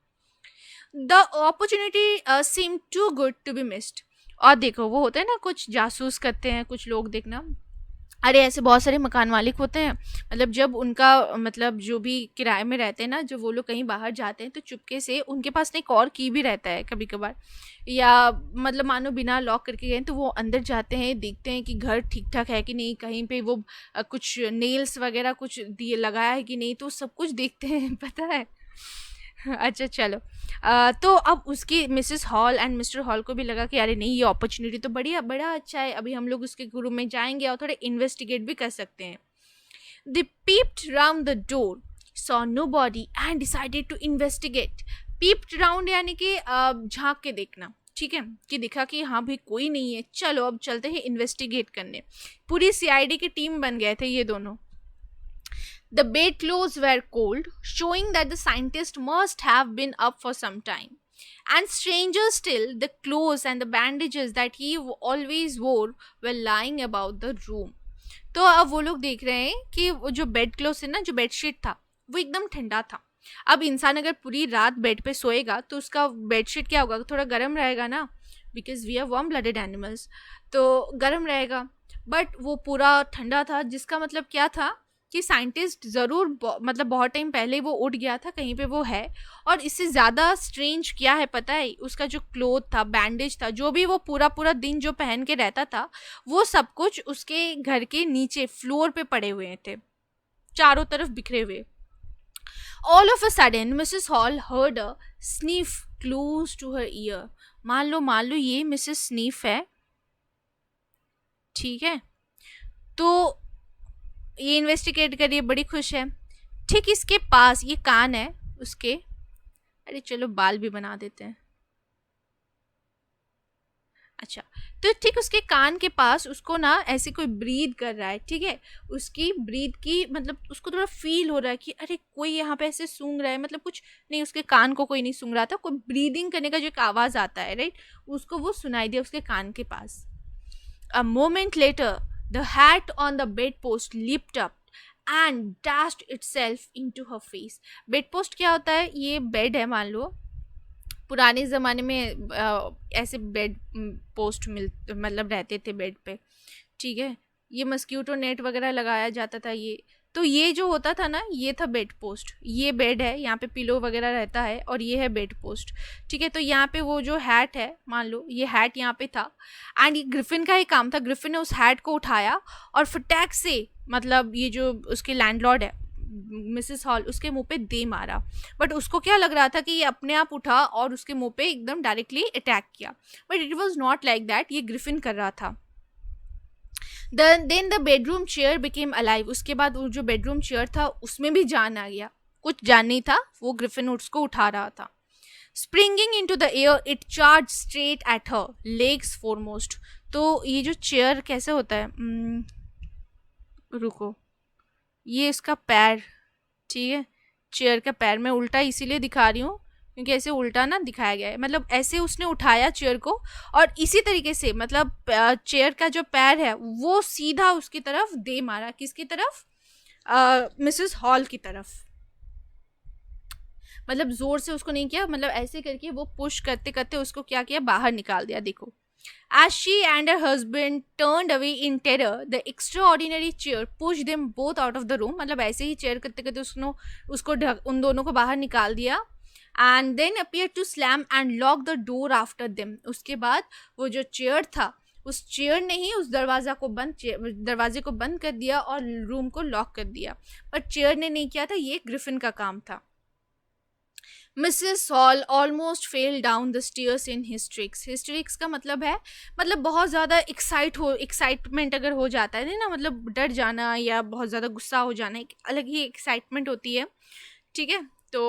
The opportunity seem too good to be missed. और देखो वो होता है ना, कुछ जासूस करते हैं कुछ लोग, देखना, अरे ऐसे बहुत सारे मकान मालिक होते हैं, मतलब जब उनका मतलब जो भी किराए में रहते हैं ना, जब वो लोग कहीं बाहर जाते हैं तो चुपके से उनके पास एक और की भी रहता है कभी कभार, या मतलब मानो बिना लॉक करके गए तो वो अंदर जाते हैं, देखते हैं कि घर ठीक ठाक है कि नहीं, कहीं पे वो कुछ नेल्स वगैरह कुछ दिए लगाया है कि नहीं, तो सब कुछ देखते हैं पता है। अच्छा चलो, तो अब उसकी Mrs hall and mister hall को भी लगा कि अरे नहीं, ये अपॉर्चुनिटी तो बड़ा अच्छा है, अभी हम लोग उसके रूम में जाएंगे और थोड़े इन्वेस्टिगेट भी कर सकते हैं। They peeped round the door, saw nobody and decided to investigate. Peeped round यानी कि झांक के देखना, ठीक है, कि दिखा कि हाँ भाई कोई नहीं है, चलो अब चलते हैं इन्वेस्टिगेट करने। पूरी सीआईडी की टीम बन गए थे ये दोनों। The bedclothes were cold, showing that the scientist must have been up for some time. And stranger still, the clothes and the bandages that he always wore were lying about the room. तो अब वो लोग देख रहे हैं कि वो जो बेड क्लोथ है ना, जो बेडशीट था वो एकदम ठंडा था। अब इंसान अगर पूरी रात बेड पे सोएगा तो उसका बेडशीट क्या होगा, थोड़ा गर्म रहेगा ना, because we are warm blooded animals, तो गर्म रहेगा। बट वो पूरा ठंडा था, जिसका मतलब क्या था कि साइंटिस्ट ज़रूर मतलब बहुत टाइम पहले वो उठ गया था, कहीं पे वो है। और इससे ज़्यादा स्ट्रेंज क्या है पता है, उसका जो क्लोथ था, बैंडेज था, जो भी वो पूरा दिन जो पहन के रहता था, वो सब कुछ उसके घर के नीचे फ्लोर पे पड़े हुए थे, चारों तरफ बिखरे हुए। All of a sudden Mrs Hall heard a sniff close to her ear. मान लो ये मिसेस स्नीफ है, ठीक है, तो ये इन्वेस्टिगेट करिए, बड़ी खुश है। ठीक इसके पास ये कान है उसके, अरे चलो बाल भी बना देते हैं। अच्छा, तो ठीक उसके कान के पास उसको ना ऐसे कोई ब्रीद कर रहा है, ठीक है, उसकी ब्रीद की मतलब उसको थोड़ा फील हो रहा है कि अरे कोई यहाँ पे ऐसे सूंघ रहा है, मतलब कुछ नहीं, उसके कान को कोई नहीं सूंघ रहा था, कोई ब्रीदिंग करने का जो एक आवाज़ आता है, राइट, उसको वो सुनाई दिया उसके कान के पास। A moment later the hat on the bedpost leaped up and dashed itself into her face. bedpost क्या होता है, ये बेड है मान लो, पुराने ज़माने में ऐसे बेड पोस्ट मतलब रहते थे बेड पे, ठीक है। ये मस्क्यूटो नेट वगैरह लगाया जाता था ये। तो ये जो होता था ना, ये था बेड पोस्ट। ये बेड है, यहाँ पे पिलो वगैरह रहता है, और ये है बेड पोस्ट, ठीक है। तो यहाँ पे वो जो हैट है, मान लो ये हैट यहाँ पे था, एंड ये ग्रिफिन का ही काम था। ग्रिफिन ने उस हैट को उठाया और फटाक से, मतलब ये जो उसके लैंडलॉर्ड है मिसेस हॉल, उसके मुंह पे दे मारा। बट उसको क्या लग रहा था कि ये अपने आप उठा और उसके मुंह पे एकदम डायरेक्टली अटैक किया, but it was not like that, ये ग्रिफिन कर रहा था। Then the bedroom chair became alive. उसके बाद वो जो बेडरूम चेयर था उसमें भी जान आ गया। कुछ जान नहीं था, वो ग्रिफिन उसको उठा रहा था। Springing into the air it charge straight at her, legs foremost. तो ये जो चेयर कैसे होता है, रुको, ये इसका पैर, ठीक है, चेयर का पैर। मैं उल्टा इसीलिए दिखा रही हूँ क्योंकि ऐसे उल्टा ना दिखाया गया है। मतलब ऐसे उसने उठाया चेयर को, और इसी तरीके से मतलब चेयर का जो पैर है वो सीधा उसकी तरफ दे मारा। किसकी तरफ? मिसेस हॉल की तरफ। मतलब जोर से उसको नहीं किया, मतलब ऐसे करके वो पुश करते करते उसको क्या किया, बाहर निकाल दिया। देखो, as she and her husband turned away in terror, the extraordinary chair pushed them both out of the room। मतलब ऐसे ही चेयर करते करते उसको उन दोनों को बाहर निकाल दिया। and then appeared to slam and lock the door after them। उसके बाद वो जो चेयर था, उस चेयर ने ही उस दरवाजे को बंद कर दिया और रूम को लॉक कर दिया। पर चेयर ने नहीं किया था, ये ग्रिफिन का काम था। Mrs Hall almost fell down the stairs in hysterics. Hysterics का मतलब है, मतलब बहुत ज़्यादा एक्साइटमेंट अगर हो जाता है ना, मतलब डर जाना या बहुत ज़्यादा गुस्सा हो जाना, एक अलग ही एक्साइटमेंट होती है, ठीक है। तो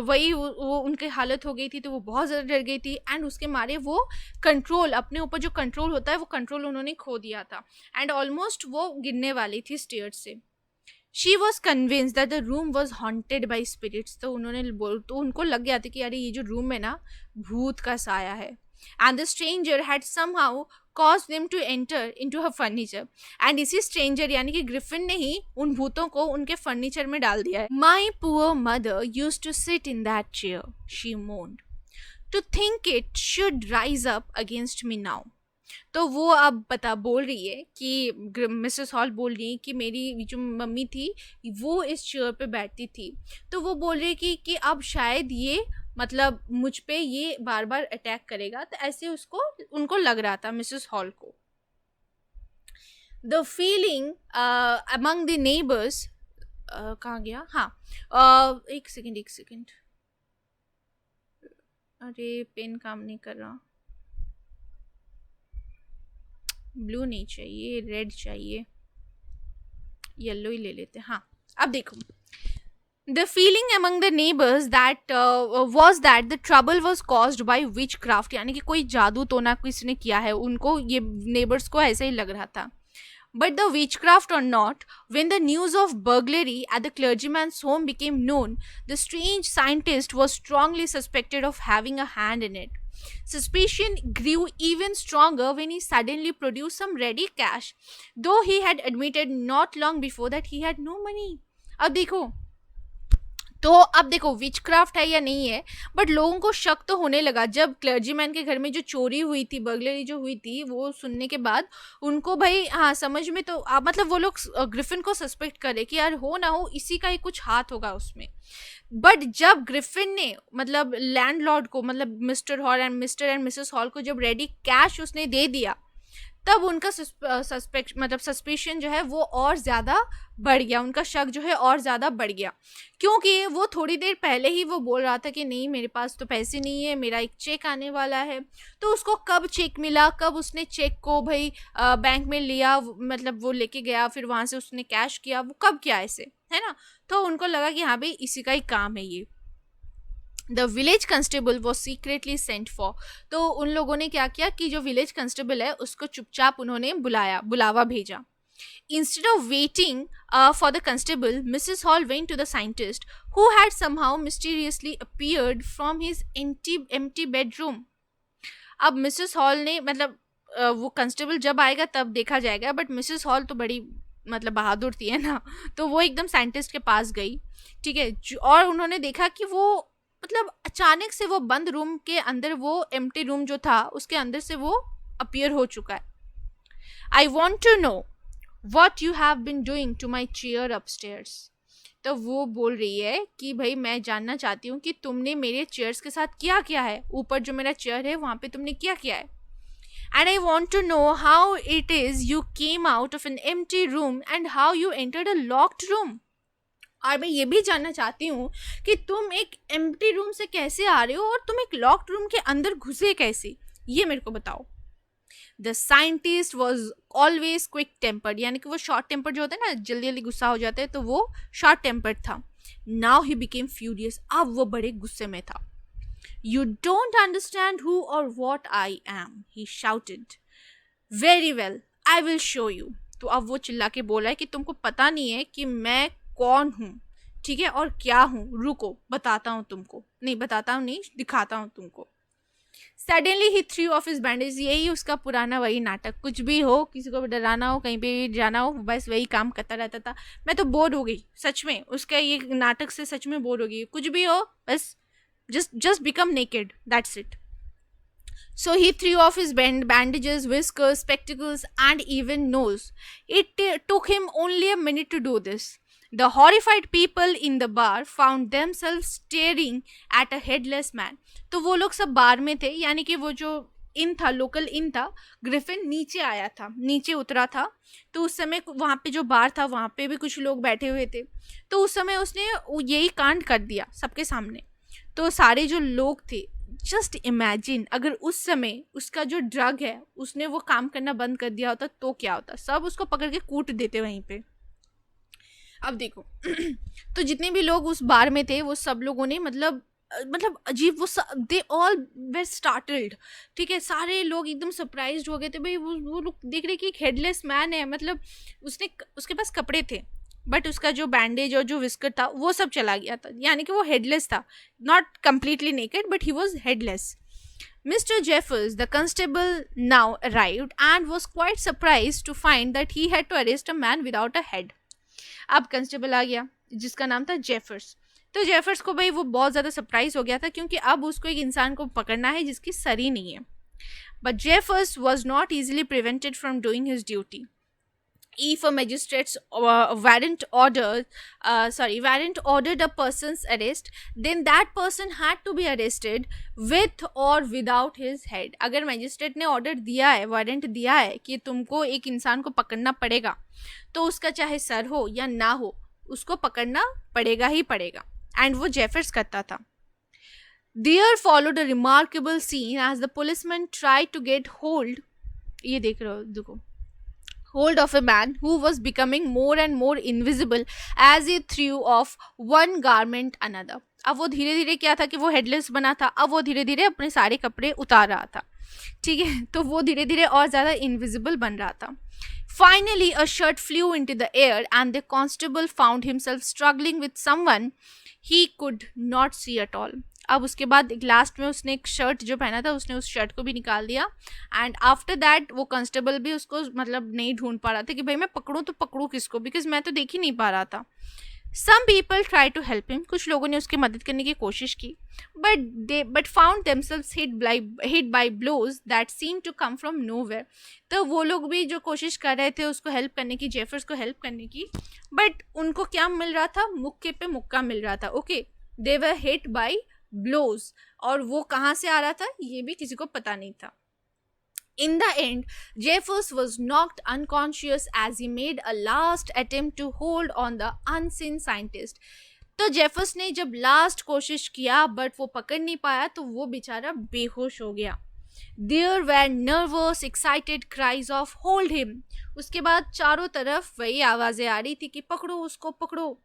वही वो उनकी हालत हो गई थी, तो वो बहुत ज़्यादा डर गई थी, एंड उसके मारे वो कंट्रोल, अपने ऊपर जो कंट्रोल होता है वो कंट्रोल उन्होंने खो दिया था, एंड ऑलमोस्ट वो गिरने वाली थी स्टेयर्स से। She was convince that the room was haunted by spirits. तो उनको लग गया था कि अरे ये जो रूम है ना, भूत का साया है। And the stranger had somehow caused them to enter into her furniture। and इसी स्ट्रेंजर यानी कि ग्रिफिन ने ही उन भूतों को उनके फर्नीचर में डाल दिया है। My poor mother used to sit in that chair, she moaned, to think it should rise up against me now। तो वो अब बोल रही है कि मिसेस हॉल बोल रही है कि मेरी जो मम्मी थी वो इस चेयर पे बैठती थी, तो वो बोल रही है कि अब शायद ये मतलब मुझ पे ये बार बार अटैक करेगा। तो ऐसे उनको लग रहा था मिसेस हॉल को। The feeling among the neighbours, कहाँ गया, हाँ, एक सेकेंड, अरे पेन काम नहीं कर रहा, ब्लू नहीं चाहिए, रेड चाहिए, येलो ही ले लेते। हाँ, अब देखो, the feeling among the neighbors that was that the trouble was caused by witchcraft। यानी कि कोई जादू टोना किसी ने किया है, उनको ये neighbors को ऐसा ही लग रहा था। But the witchcraft or not, when the news of burglary at the clergyman's home became known, the strange scientist was strongly suspected of having a hand in it। Suspicion grew even stronger when he suddenly produced some ready cash, though he had admitted not long before that he had no money। अब देखो witchcraft है या नहीं है, but लोगों को शक तो होने लगा जब क्लर्जीमैन के घर में जो चोरी हुई थी, बर्गलरी जो हुई थी, वो सुनने के बाद उनको भाई हाँ समझ में तो मतलब वो लोग ग्रिफिन को सस्पेक्ट करे कि यार हो ना हो इसी का ही कुछ हाथ होगा उसमें। बट जब ग्रिफिन ने मतलब लैंडलॉर्ड को, मतलब मिस्टर एंड मिसेस हॉल को जब रेडी कैश उसने दे दिया, तब उनका सस्पेशन जो है वो और ज़्यादा बढ़ गया, उनका शक जो है और ज़्यादा बढ़ गया, क्योंकि वो थोड़ी देर पहले ही वो बोल रहा था कि नहीं मेरे पास तो पैसे नहीं है, मेरा एक चेक आने वाला है। तो उसको कब चेक मिला, कब उसने चेक को भाई बैंक में लिया, मतलब वो लेके गया, फिर वहाँ से उसने कैश किया, वो कब किया ऐसे, है ना। तो उनको लगा कि हाँ भाई इसी का ही काम है ये। The village constable was secretly sent for. तो उन लोगों ने क्या किया कि जो विलेज कंस्टेबल है उसको चुपचाप उन्होंने बुलावा भेजा। Instead of waiting for the constable, Mrs. Hall went to the scientist, who had somehow mysteriously appeared from his empty bedroom। अब मिसेस हॉल ने मतलब वो कंस्टेबल जब आएगा तब देखा जाएगा, बट मिसेस हॉल तो बड़ी मतलब बहादुर थी, है ना, तो वो एकदम साइंटिस्ट के पास गई, ठीक है, और उन्होंने देखा कि वो मतलब अचानक से वो बंद रूम के अंदर, वो एम्प्टी रूम जो था उसके अंदर से वो अपीयर हो चुका है. I want to know what you have been doing to my chair upstairs. तो वो बोल रही है कि भाई मैं जानना चाहती हूँ कि तुमने मेरे चेयर्स के साथ क्या किया है, ऊपर जो मेरा चेयर है वहाँ पे तुमने क्या किया है. And I want to know how it is you came out of an empty room and how you entered a locked room. और मैं ये भी जानना चाहती हूँ कि तुम एक एम्प्टी रूम से कैसे आ रहे हो और तुम एक लॉक्ड रूम के अंदर घुसे कैसे, ये मेरे को बताओ. The scientist was always quick tempered, यानी कि वो शॉर्ट टेम्पर जो होता है ना, जल्दी जल्दी गुस्सा हो जाते हैं, तो वो शॉर्ट टेम्पर्ड था. नाउ ही बिकेम फ्यूरियस, अब वो बड़े गुस्से में था. यू डोंट अंडरस्टैंड हु और what I am, he shouted. Very well, I will show you. तो अब वो चिल्ला के बोला है कि तुमको पता नहीं है कि मैं कौन हूँ, ठीक है, और क्या हूँ. रुको बताता हूँ तुमको. नहीं बताता हूँ, नहीं दिखाता हूँ तुमको. Suddenly he through of his bandage. यही उसका पुराना वही नाटक, कुछ भी हो, किसी को भी डराना हो, कहीं पे भी जाना हो, बस वही काम करता रहता था. मैं तो बोर हो गई सच में, उसका ये नाटक से सच में बोर हो गई. कुछ भी हो बस just become naked, that's it. So he threw off his bandages, whiskers, spectacles, and even nose. It took him only a minute to do this. The horrified people in the bar found themselves staring at a headless man. तो वो लोग सब बार में थे, यानी कि वो जो इन था, लोकल इन था. ग्रिफिन नीचे आया था, नीचे उतरा था. तो उस समय वहाँ पे जो बार था वहाँ पे भी कुछ लोग बैठे हुए थे. तो उस समय उसने यही कांड कर दिया सबके सामने. तो सारे जो लोग थे, जस्ट इमेजिन अगर उस समय उसका जो ड्रग है उसने वो काम करना बंद कर दिया होता तो क्या होता. सब उसको पकड़ के कूट देते वहीं पे. अब देखो तो जितने भी लोग उस बार में थे वो सब लोगों ने मतलब अजीब, वो दे ऑल वेर स्टार्टल्ड, ठीक है. सारे लोग एकदम सरप्राइज्ड हो गए थे. भाई वो लोग देख रहे कि एक हेडलेस मैन है, मतलब उसके पास कपड़े थे बट उसका जो बैंडेज और जो विस्कर था वो सब चला गया था, यानी कि वो हेडलेस था. Not completely naked but he was headless. Mr. Jeffers, the constable, now arrived and was quite surprised to find that he had to arrest a man without a head. अब कंस्टेबल आ गया जिसका नाम था Jeffers. तो Jeffers को भाई वो बहुत ज़्यादा सरप्राइज हो गया था क्योंकि अब उसको एक इंसान को पकड़ना है जिसकी सर ही नहीं है. But Jeffers was not easily prevented from doing his duty. If a magistrate's warrant ordered a person's arrest, then that person had to be arrested with or without his head. अगर magistrate ने order दिया है, warrant दिया है कि तुमको एक इंसान को पकड़ना पड़ेगा, तो उसका चाहे सर हो या ना हो, उसको पकड़ना पड़ेगा ही पड़ेगा. एंड वो जेफर्स करता था. There followed a remarkable scene as the policeman tried to get hold. ये देख रहे हो, देखो, hold of a man who was becoming more and more invisible as he threw off one garment another. अब वो धीरे धीरे क्या था कि वो हेडलेस बना था, अब वो धीरे धीरे अपने सारे कपड़े उतार रहा था, ठीक है. तो वो धीरे धीरे और ज़्यादा इनविजिबल बन रहा था. Finally a shirt flew into the air and the constable found himself struggling with someone he could not see at all. अब उसके बाद लास्ट में उसने एक शर्ट जो पहना था उसने उस शर्ट को भी निकाल दिया. एंड आफ्टर दैट वो कांस्टेबल भी उसको मतलब नहीं ढूंढ पा रहा था कि भाई मैं पकड़ूं तो पकड़ूं किसको, बिकॉज मैं तो देख ही नहीं पा रहा था. Some people try to help him, कुछ लोगों ने उसकी मदद करने की कोशिश की. But found themselves hit by blows that seem to come from nowhere. तो वो लोग भी जो कोशिश कर रहे थे उसको हेल्प करने की, जेफर्स को हेल्प करने की, बट उनको क्या मिल रहा था, मुक्के पे मुक्का मिल रहा था. Okay, they were hit by blows, और वो कहाँ से आ रहा था ये भी किसी को पता नहीं था. In the end, Jeffers was knocked unconscious as he made a last attempt to hold on the unseen scientist. तो जेफर्स ने जब लास्ट कोशिश किया बट वो पकड़ नहीं पाया तो वो बेचारा बेहोश हो गया. There were nervous, excited cries of hold him. उसके बाद चारों तरफ वही आवाज़ें आ रही थी कि पकड़ो उसको, पकड़ो.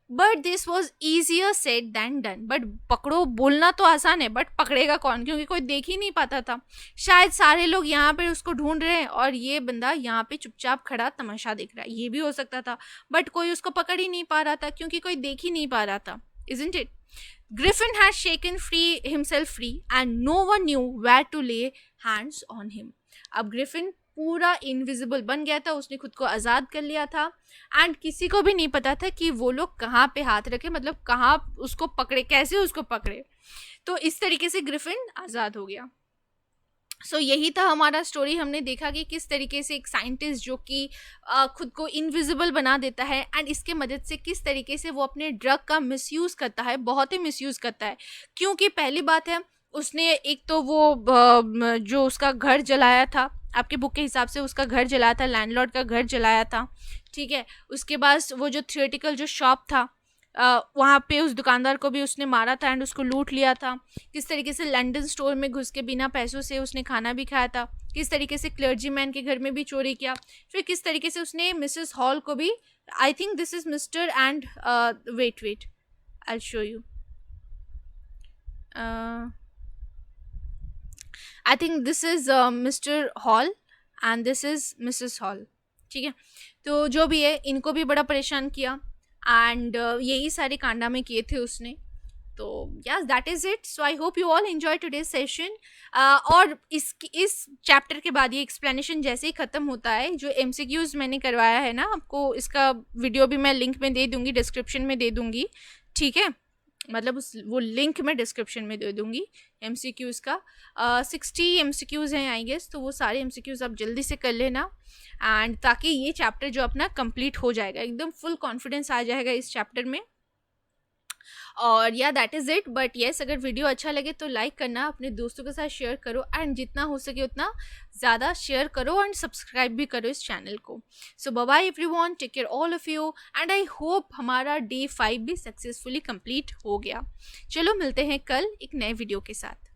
But this was easier said then done. But पकड़ो बोलना तो आसान है बट पकड़ेगा कौन, क्योंकि कोई देख ही नहीं पाता था. शायद सारे लोग यहाँ पे उसको ढूंढ रहे हैं और ये बंदा यहाँ पे चुपचाप खड़ा तमाशा देख रहा है, ये भी हो सकता था. बट कोई उसको पकड़ ही नहीं पा रहा था क्योंकि कोई देख ही नहीं पा रहा था. Isn't it? Griffin had shaken himself free and no one knew where to lay hands on him. अब ग्रिफिन पूरा इनविजिबल बन गया था, उसने खुद को आज़ाद कर लिया था एंड किसी को भी नहीं पता था कि वो लोग कहाँ पे हाथ रखे, मतलब कहाँ उसको पकड़े, कैसे उसको पकड़े. तो इस तरीके से ग्रिफिन आज़ाद हो गया। यही था हमारा स्टोरी। हमने देखा कि किस तरीके से एक साइंटिस्ट जो कि खुद को इनविजिबल बना देता है एंड इसके मदद से किस तरीके से वो अपने ड्रग का मिसयूज़ करता है, बहुत ही मिसयूज़ करता है। क्योंकि पहली बात है, उसने एक तो वो जो उसका घर जलाया था, आपके बुक के हिसाब से उसका घर जलाया था, लैंडलॉर्ड का घर जलाया था, ठीक है। उसके बाद वो जो थियोरेटिकल जो शॉप था, वहाँ पे उस दुकानदार को भी उसने मारा था एंड उसको लूट लिया था। किस तरीके से लंदन स्टोर में घुस के बिना पैसों से उसने खाना भी खाया था। किस तरीके से क्लर्जी मैन के घर में भी चोरी किया। फिर किस तरीके से उसने मिसेस हॉल को भी, I think this is Mr and wait wait I show you, I think this is Mr Hall and this is Mrs Hall, ठीक है। तो जो भी है, इनको भी बड़ा परेशान किया एंड यही सारे कांडा में किए थे उसने। तो yes, that is it. So I hope you all enjoy today's session. और इस चैप्टर के बाद ये एक्सप्लेनेशन जैसे ही ख़त्म होता है, जो एमसीक्यूज मैंने करवाया है ना आपको, इसका वीडियो भी मैं लिंक में दे दूँगी, डिस्क्रिप्शन में दे दूँगी, ठीक है। मतलब वो लिंक मैं डिस्क्रिप्शन में दे दूँगी एमसीक्यूज़ का। 60 एमसीक्यूज़ हैं आई गेस, तो वो सारे एमसीक्यूज़ आप जल्दी से कर लेना एंड ताकि ये चैप्टर जो अपना कंप्लीट हो जाएगा, एकदम फुल कॉन्फिडेंस आ जाएगा इस चैप्टर में। और या that is it. But yes, अगर वीडियो अच्छा लगे तो लाइक करना, अपने दोस्तों के साथ शेयर करो एंड जितना हो सके उतना ज़्यादा शेयर करो एंड सब्सक्राइब भी करो इस चैनल को। So bye bye everyone, take care all of you and I hope हमारा डे 5 भी सक्सेसफुली कंप्लीट हो गया। चलो मिलते हैं कल एक नए वीडियो के साथ।